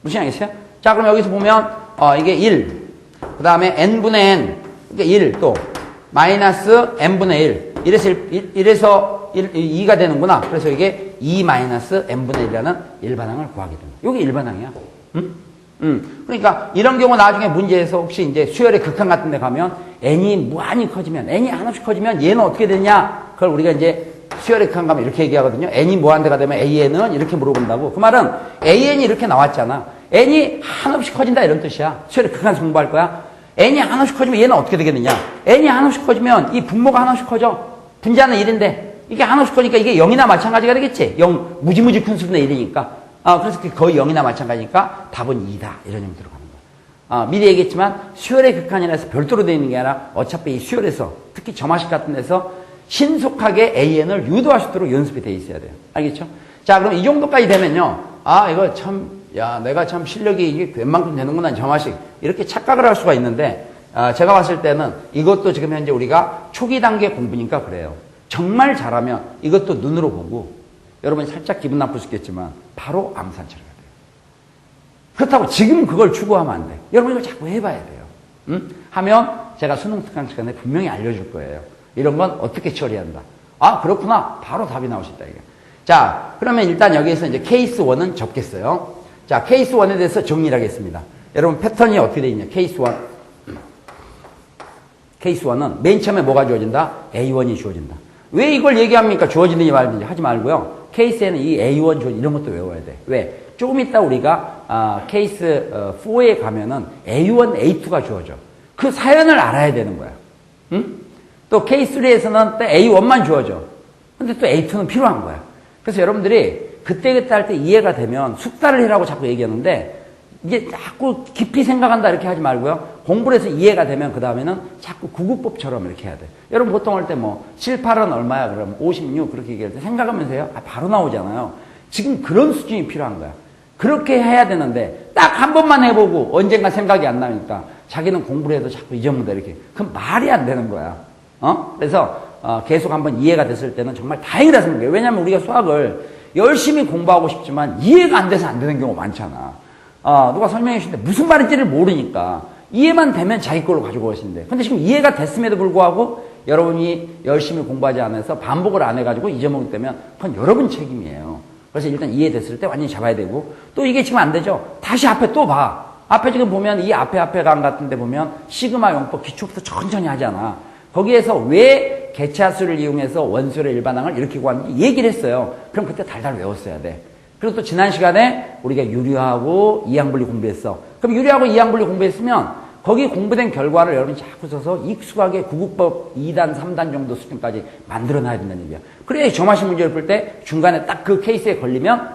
무슨 얘기겠어요? 자, 그럼 여기서 보면 이게 1, 그 다음에 n분의 n, 그러니까 1 또 마이너스 n분의 1, 1에서 2가 되는구나. 그래서 이게 2 마이너스 n분의 1이라는 일반항을 구하게 된다. 이게 일반항이야. 그러니까 이런 경우 나중에 문제에서 혹시 이제 수열의 극한 같은 데 가면 n이 무한히 커지면, n이 한없이 커지면 얘는 어떻게 되냐? 그걸 우리가 이제 수열의 극한 가면 이렇게 얘기하거든요. n이 무한대가 되면 an은 이렇게 물어본다고. 그 말은 an이 이렇게 나왔잖아. n이 한없이 커진다 이런 뜻이야. 수열의 극한에서 공부할 거야. n이 한없이 커지면 얘는 어떻게 되겠느냐? n이 한없이 커지면 이 분모가 한없이 커져. 분자는 1인데 이게 한없이 크니까 이게 0이나 마찬가지가 되겠지. 0 무지무지 큰 수분의 1이니까. 그래서 거의 0이나 마찬가지니까 답은 2다. 이런 형 들어가는 거야. 미리 얘기했지만 수열의 극한이라서 별도로 되어 있는 게 아니라 어차피 이 수열에서 특히 점화식 같은 데서 신속하게 AN을 유도할 수 있도록 연습이 돼 있어야 돼요. 알겠죠? 자, 그럼 이 정도까지 되면요. 이거 참, 내가 참 실력이 이게 웬만큼 되는구나, 점화식. 이렇게 착각을 할 수가 있는데, 제가 봤을 때는 이것도 지금 현재 우리가 초기 단계 공부니까 그래요. 정말 잘하면 이것도 눈으로 보고, 여러분이 살짝 기분 나쁠 수 있겠지만, 바로 암산 처리가 돼요. 그렇다고 지금 그걸 추구하면 안 돼. 여러분 이걸 자꾸 해봐야 돼요. 하면 제가 수능 특강 시간에 분명히 알려줄 거예요. 이런 건 어떻게 처리한다. 그렇구나. 바로 답이 나올 수 있다, 이게. 자, 그러면 일단 여기에서 이제 케이스 1은 접겠어요. 자, 케이스 1에 대해서 정리를 하겠습니다. 여러분 패턴이 어떻게 되어 있냐. 케이스 1. 케이스 1은 맨 처음에 뭐가 주어진다? A1이 주어진다. 왜 이걸 얘기합니까? 주어지는지 말든지 하지 말고요. 케이스에는 이 A1 주어진 이런 것도 외워야 돼. 왜? 조금 이따 우리가 케이스 4에 가면은 A1, A2가 주어져. 그 사연을 알아야 되는 거야. 응? 또 케이스 3에서는 또 A1만 주어져. 근데 또 A2는 필요한 거야. 그래서 여러분들이 그때그때 할 때 이해가 되면 숙달을 해라고 자꾸 얘기하는데 이게 자꾸 깊이 생각한다 이렇게 하지 말고요. 공부를 해서 이해가 되면 그 다음에는 자꾸 구구법처럼 이렇게 해야 돼. 여러분 보통 할 때 뭐 7, 8은 얼마야? 그러면 56 그렇게 얘기할 때 생각하면서 해요. 바로 나오잖아요. 지금 그런 수준이 필요한 거야. 그렇게 해야 되는데 딱 한 번만 해보고 언젠가 생각이 안 나니까 자기는 공부를 해도 자꾸 잊어먹는다 이렇게. 그럼 말이 안 되는 거야. 그래서 계속 한번 이해가 됐을 때는 정말 다행이라 생각해요. 왜냐하면 우리가 수학을 열심히 공부하고 싶지만 이해가 안 돼서 안 되는 경우가 많잖아. 누가 설명해 주시는데 무슨 말인지를 모르니까 이해만 되면 자기 걸로 가지고 오시는데 근데 지금 이해가 됐음에도 불구하고 여러분이 열심히 공부하지 않아서 반복을 안 해가지고 잊어먹기 때문에 그건 여러분 책임이에요. 그래서 일단 이해됐을 때 완전히 잡아야 되고 또 이게 지금 안 되죠? 다시 앞에 또 봐. 앞에 지금 보면 이 앞에 강 같은 데 보면 시그마 용법 기초부터 천천히 하잖아. 거기에서 왜 개차수를 이용해서 원소의 일반항을 이렇게 구하는지 얘기를 했어요. 그럼 그때 달달 외웠어야 돼. 그리고 또 지난 시간에 우리가 유리하고 이항분리 공부했어. 그럼 유리하고 이항분리 공부했으면 거기 공부된 결과를 여러분이 자꾸 써서 익숙하게 구국법 2단, 3단 정도 수준까지 만들어놔야 된다는 얘기야. 그래야 점화식 문제를 풀 때 중간에 딱 그 케이스에 걸리면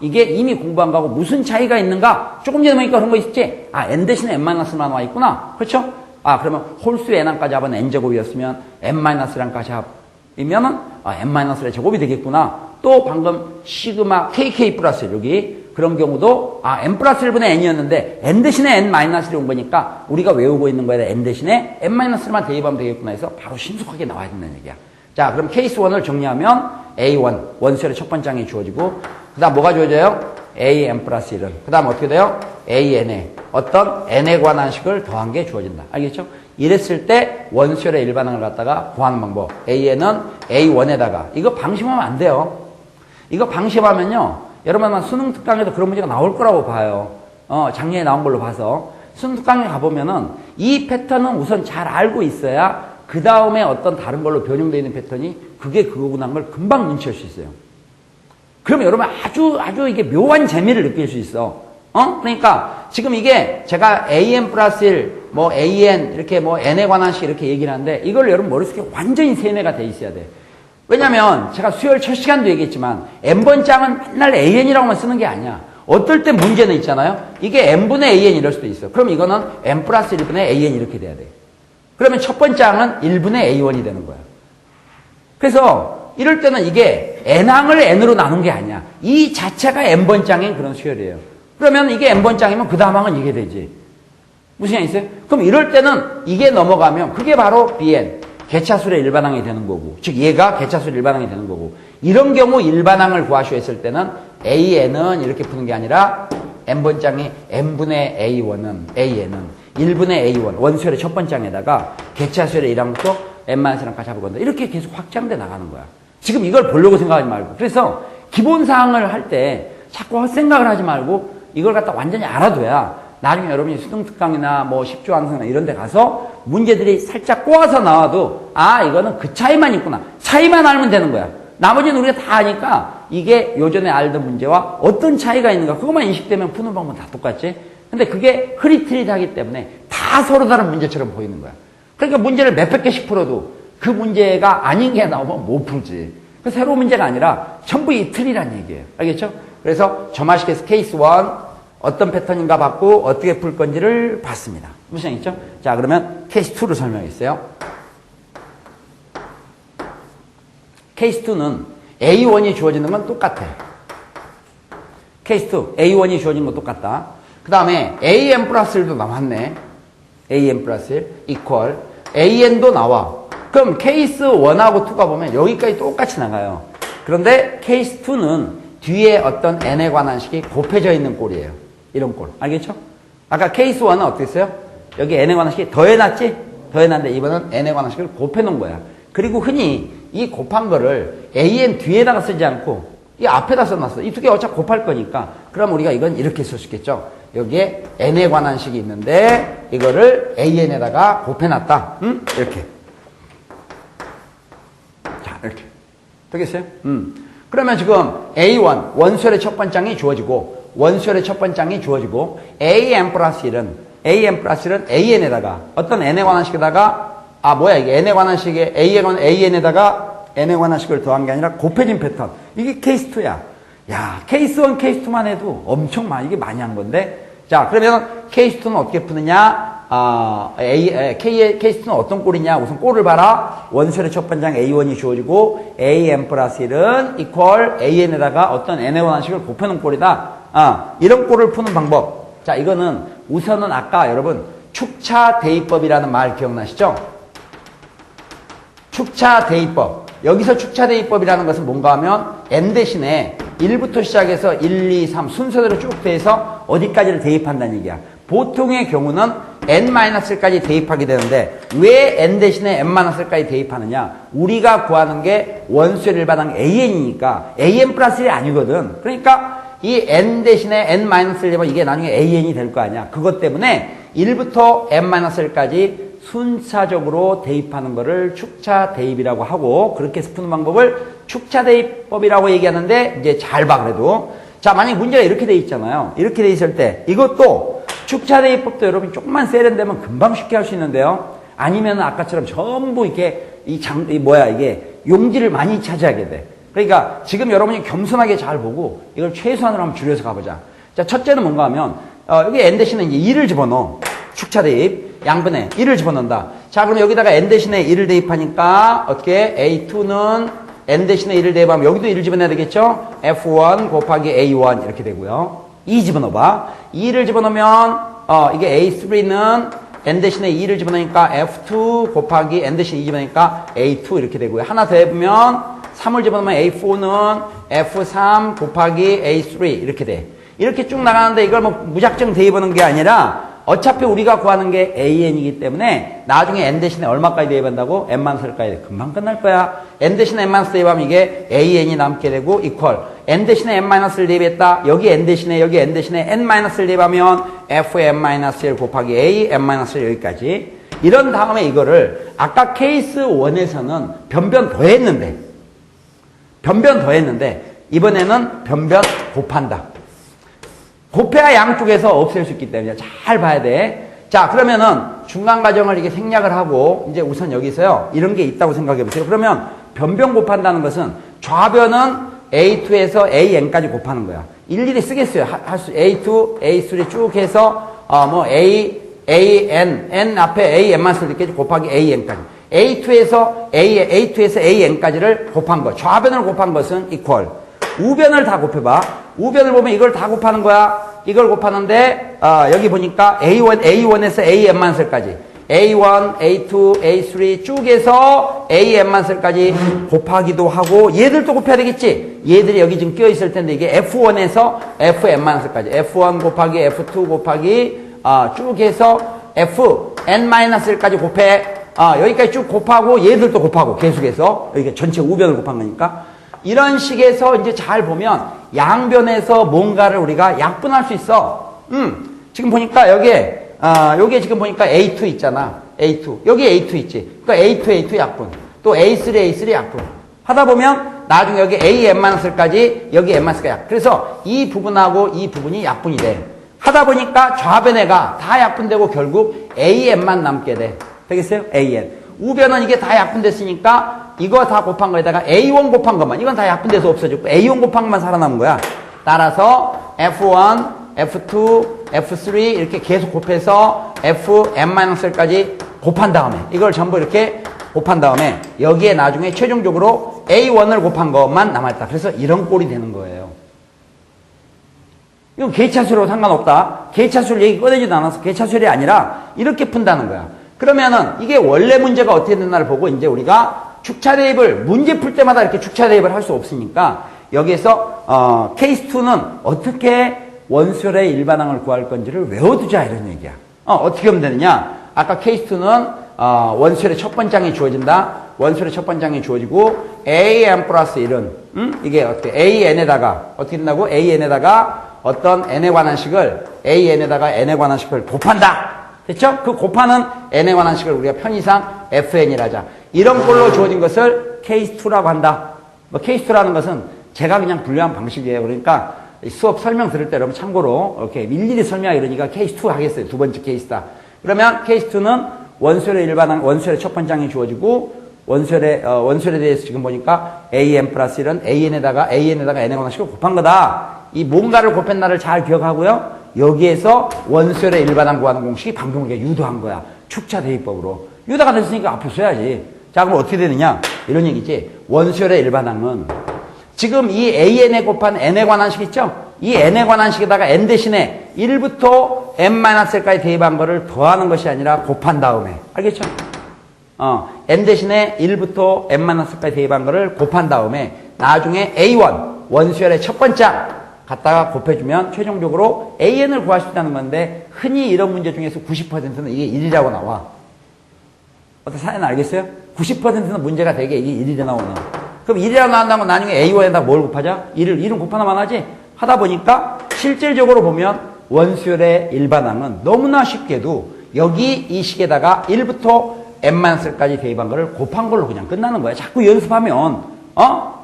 이게 이미 공부한 거하고 무슨 차이가 있는가? 조금 전에 보니까 그런 거 있지? n 대신에 n-만 와 있구나. 그렇죠? 그러면 홀수의 n항까지 합은 n제곱이었으면 n-랑까지 합이면은 n-의 제곱이 되겠구나. 또 방금 시그마 kk 플러스 여기 그런 경우도 n 플러스 1분의 n이었는데 n 대신에 n-를 온 거니까 우리가 외우고 있는 거에 n 대신에 n-만 대입하면 되겠구나 해서 바로 신속하게 나와야 된다는 얘기야. 자, 그럼 케이스 1을 정리하면 A1 원수열의 첫 번째 항이 주어지고 그 다음 뭐가 주어져요? AN 플러스 1은 그 다음 어떻게 돼요? AN에 어떤 n에 관한 식을 더한 게 주어진다. 알겠죠? 이랬을 때 원수열의 일반항을 갖다가 구하는 방법. AN은 A1에다가 이거 방심하면 안 돼요. 이거 방심하면요. 여러분 아마 수능 특강에도 그런 문제가 나올 거라고 봐요. 작년에 나온 걸로 봐서. 수능 특강에 가보면은 이 패턴은 우선 잘 알고 있어야 그 다음에 어떤 다른 걸로 변형되어 있는 패턴이 그게 그거구나 하는 걸 금방 눈치챌 수 있어요. 그러면 여러분 아주 이게 묘한 재미를 느낄 수 있어. 그러니까 지금 이게 제가 AN 플러스 1, 뭐 AN 이렇게 뭐 N에 관한 식 이렇게 얘기를 하는데 이걸 여러분 머릿속에 완전히 세뇌가 돼 있어야 돼. 왜냐면 제가 수요일 첫 시간도 얘기했지만 n번장은 맨날 AN이라고만 쓰는 게 아니야. 어떨 때 문제는 있잖아요. 이게 n분의 AN 이럴 수도 있어. 그럼 이거는 n 플러스 1분의 AN 이렇게 돼야 돼. 그러면 첫 번장은 1분의 A1이 되는 거야. 그래서 이럴 때는 이게 n항을 n으로 나눈 게 아니야. 이 자체가 n번장인 그런 수열이에요. 그러면 이게 n번장이면 그 다음 항은 이게 되지. 무슨 얘기 있어요? 그럼 이럴 때는 이게 넘어가면 그게 바로 BN. 개차수의 일반항이 되는 거고, 즉 얘가 개차수의 일반항이 되는 거고, 이런 경우 일반항을 구하시오 했을 때는 AN은 이렇게 푸는 게 아니라 n번장이 n분의 A1은 AN은 1분의 A1 원수열의 첫 번장에다가 개차수열의 1항부터 n-랑까지 합을 건다. 이렇게 계속 확장돼 나가는 거야. 지금 이걸 보려고 생각하지 말고. 그래서 기본사항을 할 때 자꾸 헛생각을 하지 말고 이걸 갖다 완전히 알아둬야 나중에 여러분이 수능특강이나 뭐 10조 항상이나 이런 데 가서 문제들이 살짝 꼬아서 나와도 이거는 그 차이만 있구나. 차이만 알면 되는 거야. 나머지는 우리가 다 아니까 이게 요전에 알던 문제와 어떤 차이가 있는가 그것만 인식되면 푸는 방법은 다 똑같지. 근데 그게 흐릿흐릿하기 때문에 다 서로 다른 문제처럼 보이는 거야. 그러니까 문제를 몇백 개씩 풀어도 그 문제가 아닌 게 나오면 못 풀지. 그 새로운 문제가 아니라 전부 이 틀이란 얘기예요. 알겠죠? 그래서 점화식에서 케이스 1 어떤 패턴인가 받고 어떻게 풀 건지를 봤습니다. 무슨 얘기죠? 자, 그러면 케이스 2를 설명했어요. 케이스 2는 A1이 주어지는 건 똑같아. 케이스 2, A1이 주어진 건 똑같다. 그 다음에 AN 플러스 1도 나왔네. AN 플러스 1, 이퀄. AN도 나와. 그럼 케이스 1하고 2가 보면 여기까지 똑같이 나가요. 그런데 케이스 2는 뒤에 어떤 n에 관한 식이 곱해져 있는 꼴이에요. 이런 꼴. 알겠죠? 아까 케이스 1은 어떻게 했어요? 여기 n에 관한 식이 더해놨지? 더해놨는데 이번엔 n에 관한 식을 곱해놓은 거야. 그리고 흔히 이 곱한 거를 an 뒤에다가 쓰지 않고 이 앞에다 써놨어. 이 두 개 어차피 곱할 거니까. 그럼 우리가 이건 이렇게 쓸 수 있겠죠? 여기에 n에 관한 식이 있는데 이거를 an에다가 곱해놨다. 이렇게. 자, 이렇게. 되겠어요? 그러면 지금 A1, 원소열의 첫 번장이 주어지고 원소열의 첫 번장이 주어지고 AN 플러스 1은 AN에다가 어떤 n에 관한 식에다가 이게 n에 관한 식에 AN에다가 n에 관한 식을 더한 게 아니라 곱해진 패턴. 이게 케이스 2야. 야, 케이스 1, 케이스 2만 해도 엄청 이게 많이 한 건데. 자, 그러면 케이스 2는 어떻게 푸느냐? 케이스 2는 어떤 꼴이냐? 우선 꼴을 봐라. 원소열의 첫 번장 A1이 주어지고 AN 플러스 1은 이퀄 AN에다가 어떤 n에 관한 식을 곱해놓은 꼴이다. 이런 꼴을 푸는 방법. 자, 이거는 우선은 아까 여러분 축차 대입법이라는 말 기억나시죠? 축차 대입법. 여기서 축차 대입법이라는 것은 뭔가 하면 n 대신에 1부터 시작해서 1, 2, 3 순서대로 쭉 돼서 어디까지를 대입한다는 얘기야. 보통의 경우는 n-1까지 대입하게 되는데 왜 n 대신에 n-1까지 대입하느냐? 우리가 구하는 게 원소의 일반항 an이니까 an 플러스 1이 아니거든. 그러니까 이 n 대신에 n-1을 대입하면 이게 나중에 an이 될 거 아니야. 그것 때문에 1부터 n-1까지 순차적으로 대입하는 거를 축차 대입이라고 하고 그렇게 해서 푸는 방법을 축차 대입법이라고 얘기하는데 이제 잘 봐 그래도. 자, 만약에 문제가 이렇게 돼 있잖아요. 이렇게 돼 있을 때 이것도 축차 대입법도 여러분 조금만 세련되면 금방 쉽게 할 수 있는데요. 아니면 아까처럼 전부 이렇게 이게 용지를 많이 차지하게 돼. 그러니까 지금 여러분이 겸손하게 잘 보고 이걸 최소한으로 한번 줄여서 가보자. 자, 첫째는 뭔가 하면 여기 n 대신에 이제 2를 집어넣어. 축차 대입. 양변에 1을 집어넣는다. 자, 그럼 여기다가 n 대신에 1을 대입하니까 어떻게 A2는 n 대신에 1을 대입하면 여기도 1을 집어넣어야 되겠죠? F1 곱하기 A1 이렇게 되고요. 2 집어넣어봐. 2를 집어넣으면 이게 A3는 n 대신에 2를 집어넣으니까 F2 곱하기 n 대신에 2 집어넣으니까 A2 이렇게 되고요. 하나 더 해보면 3을 집어넣으면 A4는 F3 곱하기 A3 이렇게 돼. 이렇게 쭉 나가는데 이걸 뭐 무작정 대입하는 게 아니라 어차피 우리가 구하는 게 AN이기 때문에 나중에 N 대신에 얼마까지 대입한다고? N-1까지 금방 끝날 거야. N 대신에 N-1 대입하면 이게 AN이 남게 되고 이퀄 N 대신에 N-를 대입했다. 여기 N 대신에 N-를 대입하면 Fn-1 곱하기 A N-1 여기까지. 이런 다음에 이거를 아까 케이스 1에서는 변변 더했는데 이번에는 변변 곱한다. 곱해야 양쪽에서 없앨 수 있기 때문에 잘 봐야 돼. 자, 그러면은 중간 과정을 이게 생략을 하고 이제 우선 여기서요. 이런 게 있다고 생각해 보세요. 그러면 변변 곱한다는 것은 좌변은 A2에서 AN까지 곱하는 거야. 일일이 쓰겠어요. A2, A3 쭉 해서 N 앞에 AN만 쓸 때까지 곱하기 AN까지. A2에서 AN까지를 곱한 거. 좌변을 곱한 것은 이퀄. 우변을 다 곱해봐. 우변을 보면 이걸 다 곱하는 거야. 이걸 곱하는데 여기 보니까 A1에서 AN-까지 A1, A2, A3 쭉 해서 AN-까지 곱하기도 하고 얘들도 곱해야 되겠지. 얘들이 여기 지금 끼어 있을 텐데 이게 F1에서 FN-까지 F1 곱하기 F2 곱하기 쭉 해서 Fn-까지 곱해. 여기까지 쭉 곱하고 얘들도 곱하고 계속해서 여기가 전체 우변을 곱한 거니까 이런 식에서 이제 잘 보면 양변에서 뭔가를 우리가 약분할 수 있어. 지금 보니까 여기에 지금 보니까 A2 있잖아. A2. 여기 A2 있지. 그러니까 A2 약분. 또 A3 약분. 하다 보면 나중에 여기 AN-까지 여기 N-까지 약분. 그래서 이 부분하고 이 부분이 약분이 돼. 하다 보니까 좌변에가 다 약분되고 결국 AN만 남게 돼. 되겠어요? AN. 우변은 이게 다 약분됐으니까 이거 다 곱한 거에다가 A1 곱한 것만 이건 다 약분돼서 없어졌고 A1 곱한 것만 살아남은 거야. 따라서 F1, F2, F3 이렇게 계속 곱해서 Fn-1까지 곱한 다음에 이걸 전부 이렇게 곱한 다음에 여기에 나중에 최종적으로 A1을 곱한 것만 남았다. 그래서 이런 꼴이 되는 거예요. 이건 개차수로 상관없다. 개차수를 얘기 꺼내지도 않아서 개차수이 아니라 이렇게 푼다는 거야. 그러면은 이게 원래 문제가 어떻게 됐나를 보고 이제 우리가 축차 대입을 문제 풀 때마다 이렇게 축차 대입을 할 수 없으니까 여기에서 케이스 2는 어떻게 원술의 일반항을 구할 건지를 외워두자 이런 얘기야. 어떻게 하면 되느냐? 아까 케이스 2는 원술의 첫 번째 항이 주어진다. 원술의 첫 번째 항이 주어지고 an 플러스 1은 이게 어떻게 an에다가 어떻게 된다고? an에다가 어떤 n에 관한 식을 an에다가 n에 관한 식을 곱한다. 됐죠? 그 곱하는 n에 관한 식을 우리가 편의상 fn이라자. 이런 꼴로 주어진 것을 케이스 2라고 한다. 뭐 케이스 2라는 것은 제가 그냥 분류한 방식이에요. 그러니까 수업 설명 들을 때 여러분 참고로 이렇게 일일이 설명하기 이러니까 케이스 2 하겠어요. 두 번째 케이스다. 그러면 케이스 2는 원술의 일반항, 원술의 첫 번째 항이 주어지고 원술에 대해서 지금 보니까 an 플러스 1은 an에다가 n에 관한 식을 곱한 거다. 이 뭔가를 곱했나를 잘 기억하고요. 여기에서 원술의 일반항 구하는 공식이 방금 우리가 유도한 거야. 축차 대입법으로. 유도가 됐으니까 앞으로 써야지. 자, 그럼 어떻게 되느냐? 이런 얘기지. 원술의 일반항은 지금 이 an에 곱한 n에 관한 식 있죠? 이 n에 관한 식에다가 n 대신에 1부터 n-1까지 대입한 거를 더하는 것이 아니라 곱한 다음에. 알겠죠? n 대신에 1부터 n-까지 대입한 거를 곱한 다음에 나중에 a1, 원수열의 첫 번째 갖다가 곱해주면 최종적으로 an을 구할 수 있다는 건데 흔히 이런 문제 중에서 90%는 이게 1이라고 나와. 어떤 사연은 알겠어요? 90%는 문제가 되게 이게 1이 나오는. 그럼 1이라고 나온다면 나중에 a1에다 뭘 곱하자? 1은 곱하나만 하지? 하다 보니까 실질적으로 보면 원수열의 일반항은 너무나 쉽게도 여기 이 식에다가 1부터 n-까지 대입한 거를 곱한 걸로 그냥 끝나는 거야. 자꾸 연습하면.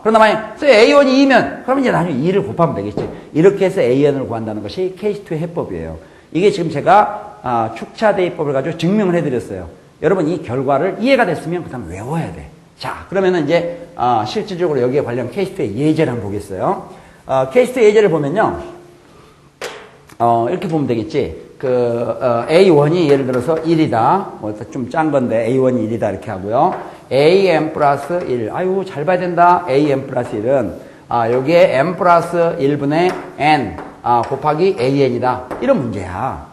그러나 만약 A1이 2면 그러면 이제 나중에 2를 곱하면 되겠지. 이렇게 해서 AN을 구한다는 것이 케이스 2의 해법이에요. 이게 지금 제가 축차 대입법을 가지고 증명을 해드렸어요. 여러분 이 결과를 이해가 됐으면 그 다음 외워야 돼. 자, 그러면은 이제 실질적으로 여기에 관련 케이스 2의 예제를 한번 보겠어요. 케이스 2의 예제를 보면요. 이렇게 보면 되겠지. A1이 예를 들어서 1이다. 뭐 좀 짠 건데 A1이 1이다 이렇게 하고요. AN 플러스 1. 아유, 잘 봐야 된다. AN 플러스 1은 여기에 n 플러스 1분의 n 곱하기 AN이다. 이런 문제야.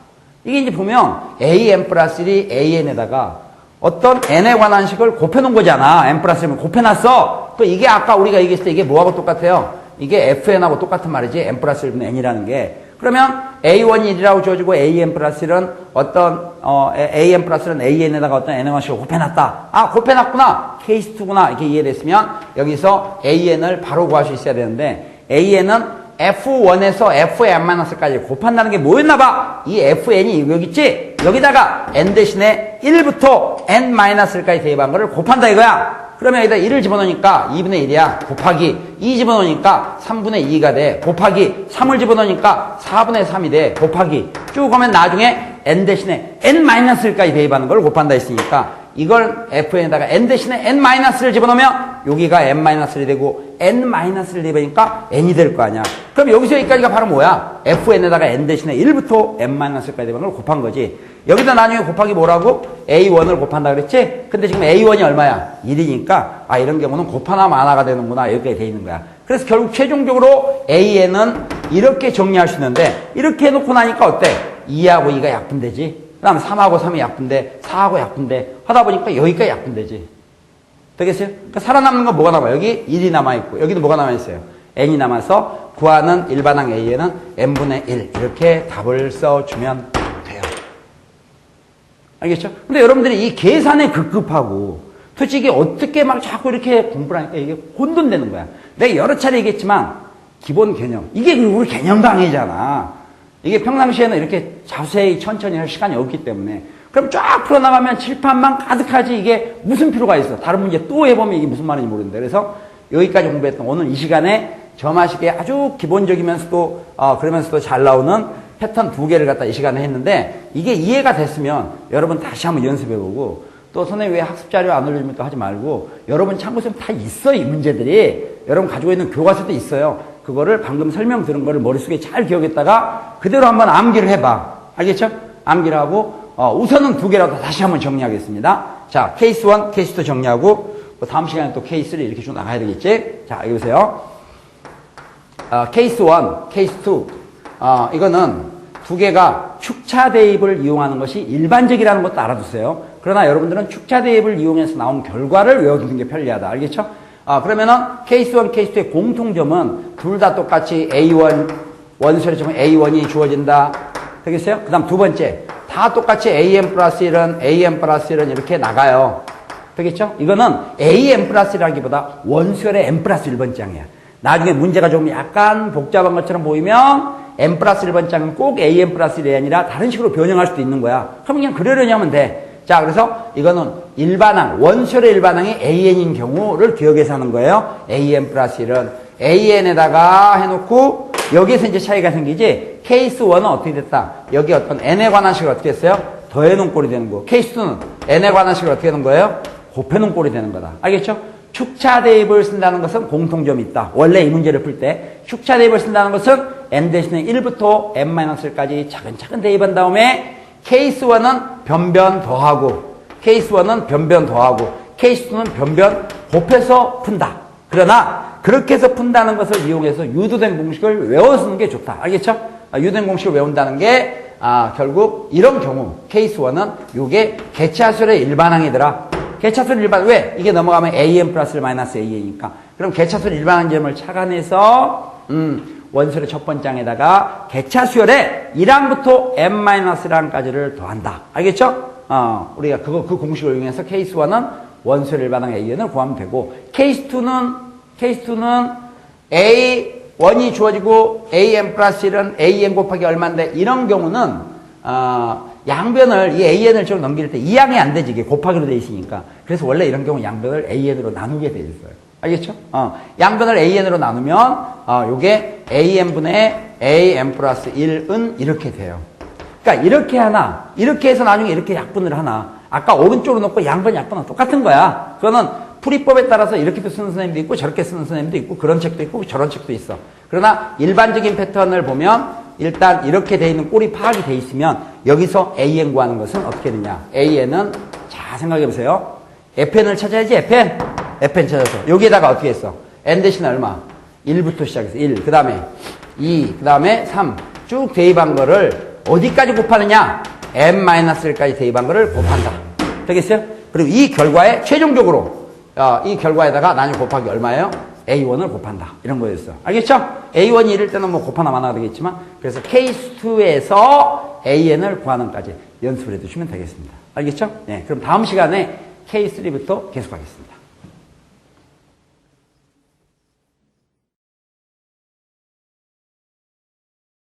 이게 이제 보면 AN 플러스 1이 AN에다가 어떤 n에 관한 식을 곱해놓은 거잖아. n 플러스 1을 곱해놨어. 또 이게 아까 우리가 얘기했을 때 이게 뭐하고 똑같아요? 이게 FN하고 똑같은 말이지. n 플러스 1분의 n이라는 게. 그러면 A1이 1이라고 주어지고 AN 플러스 1은 어떤 AN 플러스는 AN에다가 어떤 n에 관한 식을 곱해놨다. 곱해놨구나. 케이스 2구나. 이렇게 이해됐으면 여기서 AN을 바로 구할 수 있어야 되는데 AN은 F1에서 Fn-까지 곱한다는 게 뭐였나봐? 이 Fn이 여기 있지? 여기다가 n 대신에 1부터 n-까지 대입한 거를 곱한다 이거야. 그러면 여기다 1을 집어넣으니까 2분의 1이야. 곱하기 2 집어넣으니까 3분의 2가 돼. 곱하기 3을 집어넣으니까 4분의 3이 돼. 곱하기 쭉 하면 나중에 n 대신에 n-까지 대입하는 걸 곱한다 했으니까 이걸 fn에다가 n 대신에 n-를 집어넣으면 여기가 n-이 되고 n-를 대입하니까 n이 될 거 아니야. 그럼 여기서 여기까지가 바로 뭐야? fn에다가 n 대신에 1부터 n-까지 대입하는 걸 곱한 거지. 여기다 나중에 곱하기 뭐라고? A1을 곱한다 그랬지? 근데 지금 A1이 얼마야? 1이니까 이런 경우는 곱하나 마나가 되는구나 이렇게 돼 있는 거야. 그래서 결국 최종적으로 AN은 이렇게 정리할 수 있는데 이렇게 해놓고 나니까 어때? 2하고 2가 약분되지? 그 다음에 3하고 3이 약분돼, 4하고 약분돼 하다 보니까 여기까지 약분되지. 되겠어요? 그러니까 살아남는 건 뭐가 남아요? 여기 1이 남아있고 여기는 뭐가 남아있어요? n이 남아서 구하는 일반항 A에는 n분의 1 이렇게 답을 써주면 돼요. 알겠죠? 근데 여러분들이 이 계산에 급급하고 솔직히 어떻게 막 자꾸 이렇게 공부를 하니까 이게 혼돈되는 거야. 내가 여러 차례 얘기했지만 기본 개념 이게 우리 개념 강의잖아. 이게 평상시에는 이렇게 자세히 천천히 할 시간이 없기 때문에 그럼 쫙 풀어나가면 칠판만 가득하지 이게 무슨 필요가 있어. 다른 문제 또 해보면 이게 무슨 말인지 모르는데 그래서 여기까지 공부했던 오늘 이 시간에 저마식의 아주 기본적이면서도 그러면서도 잘 나오는 패턴 2개를 갖다 이 시간에 했는데 이게 이해가 됐으면 여러분 다시 한번 연습해보고 또 선생님 왜 학습 자료 안 올려줍니까? 하지 말고 여러분 참고서 다 있어 이 문제들이. 여러분 가지고 있는 교과서도 있어요. 그거를 방금 설명 들은 거를 머릿속에 잘 기억했다가 그대로 한번 암기를 해봐. 알겠죠? 암기를 하고 우선은 두 개라도 다시 한번 정리하겠습니다. 자, 케이스 1, 케이스 2 정리하고 다음 시간에 또 케이스 3 이렇게 쭉 나가야 되겠지? 자, 여기 보세요. 케이스 1, 케이스 2 이거는 두 개가 축차 대입을 이용하는 것이 일반적이라는 것도 알아두세요. 그러나 여러분들은 축차 대입을 이용해서 나온 결과를 외워두는 게 편리하다. 알겠죠? 그러면은 케이스 1, 케이스 2의 공통점은 둘 다 똑같이 A1 원소리처럼 A1이 주어진다. 되겠어요? 그 다음 두 번째 다 똑같이 AM 플러스 1은 AM 플러스 1은 이렇게 나가요. 되겠죠? 이거는 AM 플러스 1이라기보다 원소열의 M 플러스 1번장이야. 나중에 문제가 좀 약간 복잡한 것처럼 보이면 M 플러스 1번장은 꼭 AM 플러스 1이 아니라 다른 식으로 변형할 수도 있는 거야. 그럼 그냥 그러려니 하면 돼. 자, 그래서 이거는 일반항, 원소열의 일반항이 AN인 경우를 기억해서 하는 거예요. AM 플러스 1은 AN에다가 해놓고 여기에서 이제 차이가 생기지. 케이스 1은 어떻게 됐다? 여기 어떤 N에 관한 식을 어떻게 했어요? 더해놓은 꼴이 되는 거. 케이스 2는 N에 관한 식을 어떻게 되는 거예요? 곱해놓은 꼴이 되는 거다. 알겠죠? 축차 대입을 쓴다는 것은 공통점이 있다. 원래 이 문제를 풀 때 축차 대입을 쓴다는 것은 n 대신에 1부터 n-1까지 차근차근 대입한 다음에 케이스 1은 변변 더하고 케이스 1은 변변 더하고 케이스 2는 변변 곱해서 푼다. 그러나 그렇게 해서 푼다는 것을 이용해서 유도된 공식을 외워쓰는 게 좋다. 알겠죠? 유도된 공식을 외운다는 게 결국 이런 경우 케이스 1은 요게 개차수열의 일반항이더라. 개차수열 일반, 왜? 이게 넘어가면 AN 플러스 마이너스 AN이니까. 그럼 개차수열 일반항 점을 착안해서, 원소의 첫 번장에다가 개차수열의 1항부터 n-1항까지를 더한다. 알겠죠? 우리가 그 공식을 이용해서 케이스 1은 원소의 일반항 AN을 구하면 되고, 케이스 2는 A1이 주어지고 AN 플러스 1은 AN 곱하기 얼마인데, 이런 경우는, 양변을 이 AN을 좀 넘길 때 2항이 안 되지. 이게 곱하기로 돼 있으니까. 그래서 원래 이런 경우 양변을 AN으로 나누게 돼 있어요. 알겠죠? 양변을 AN으로 나누면 요게 AN분의 AN 플러스 1은 이렇게 돼요. 그러니까 이렇게 하나, 이렇게 해서 나중에 이렇게 약분을 하나. 아까 오른쪽으로 놓고 양변, 약분은 똑같은 거야. 그거는 풀이법에 따라서 이렇게도 쓰는 선생님도 있고 저렇게 쓰는 선생님도 있고 그런 책도 있고 저런 책도 있어. 그러나 일반적인 패턴을 보면 일단 이렇게 돼 있는 꼴이 파악이 돼 있으면 여기서 AN 구하는 것은 어떻게 되냐. AN은 자 생각해 보세요. FN을 찾아야지. FN 찾아서 여기에다가 어떻게 했어. N 대신 얼마? 1부터 시작해서 1, 그 다음에 2, 그 다음에 3 쭉 대입한 거를 어디까지 곱하느냐. n-1까지 대입한 거를 곱한다. 되겠어요? 그리고 이 결과에 최종적으로 이 결과에다가 나중에 곱하기 얼마예요? A1을 곱한다. 이런 거였어. 알겠죠? A1이 이럴 때는 뭐 곱하나 마나가 되겠지만, 그래서 케이스 2에서 AN을 구하는까지 연습을 해두시면 되겠습니다. 알겠죠? 네. 그럼 다음 시간에 K3부터 계속하겠습니다.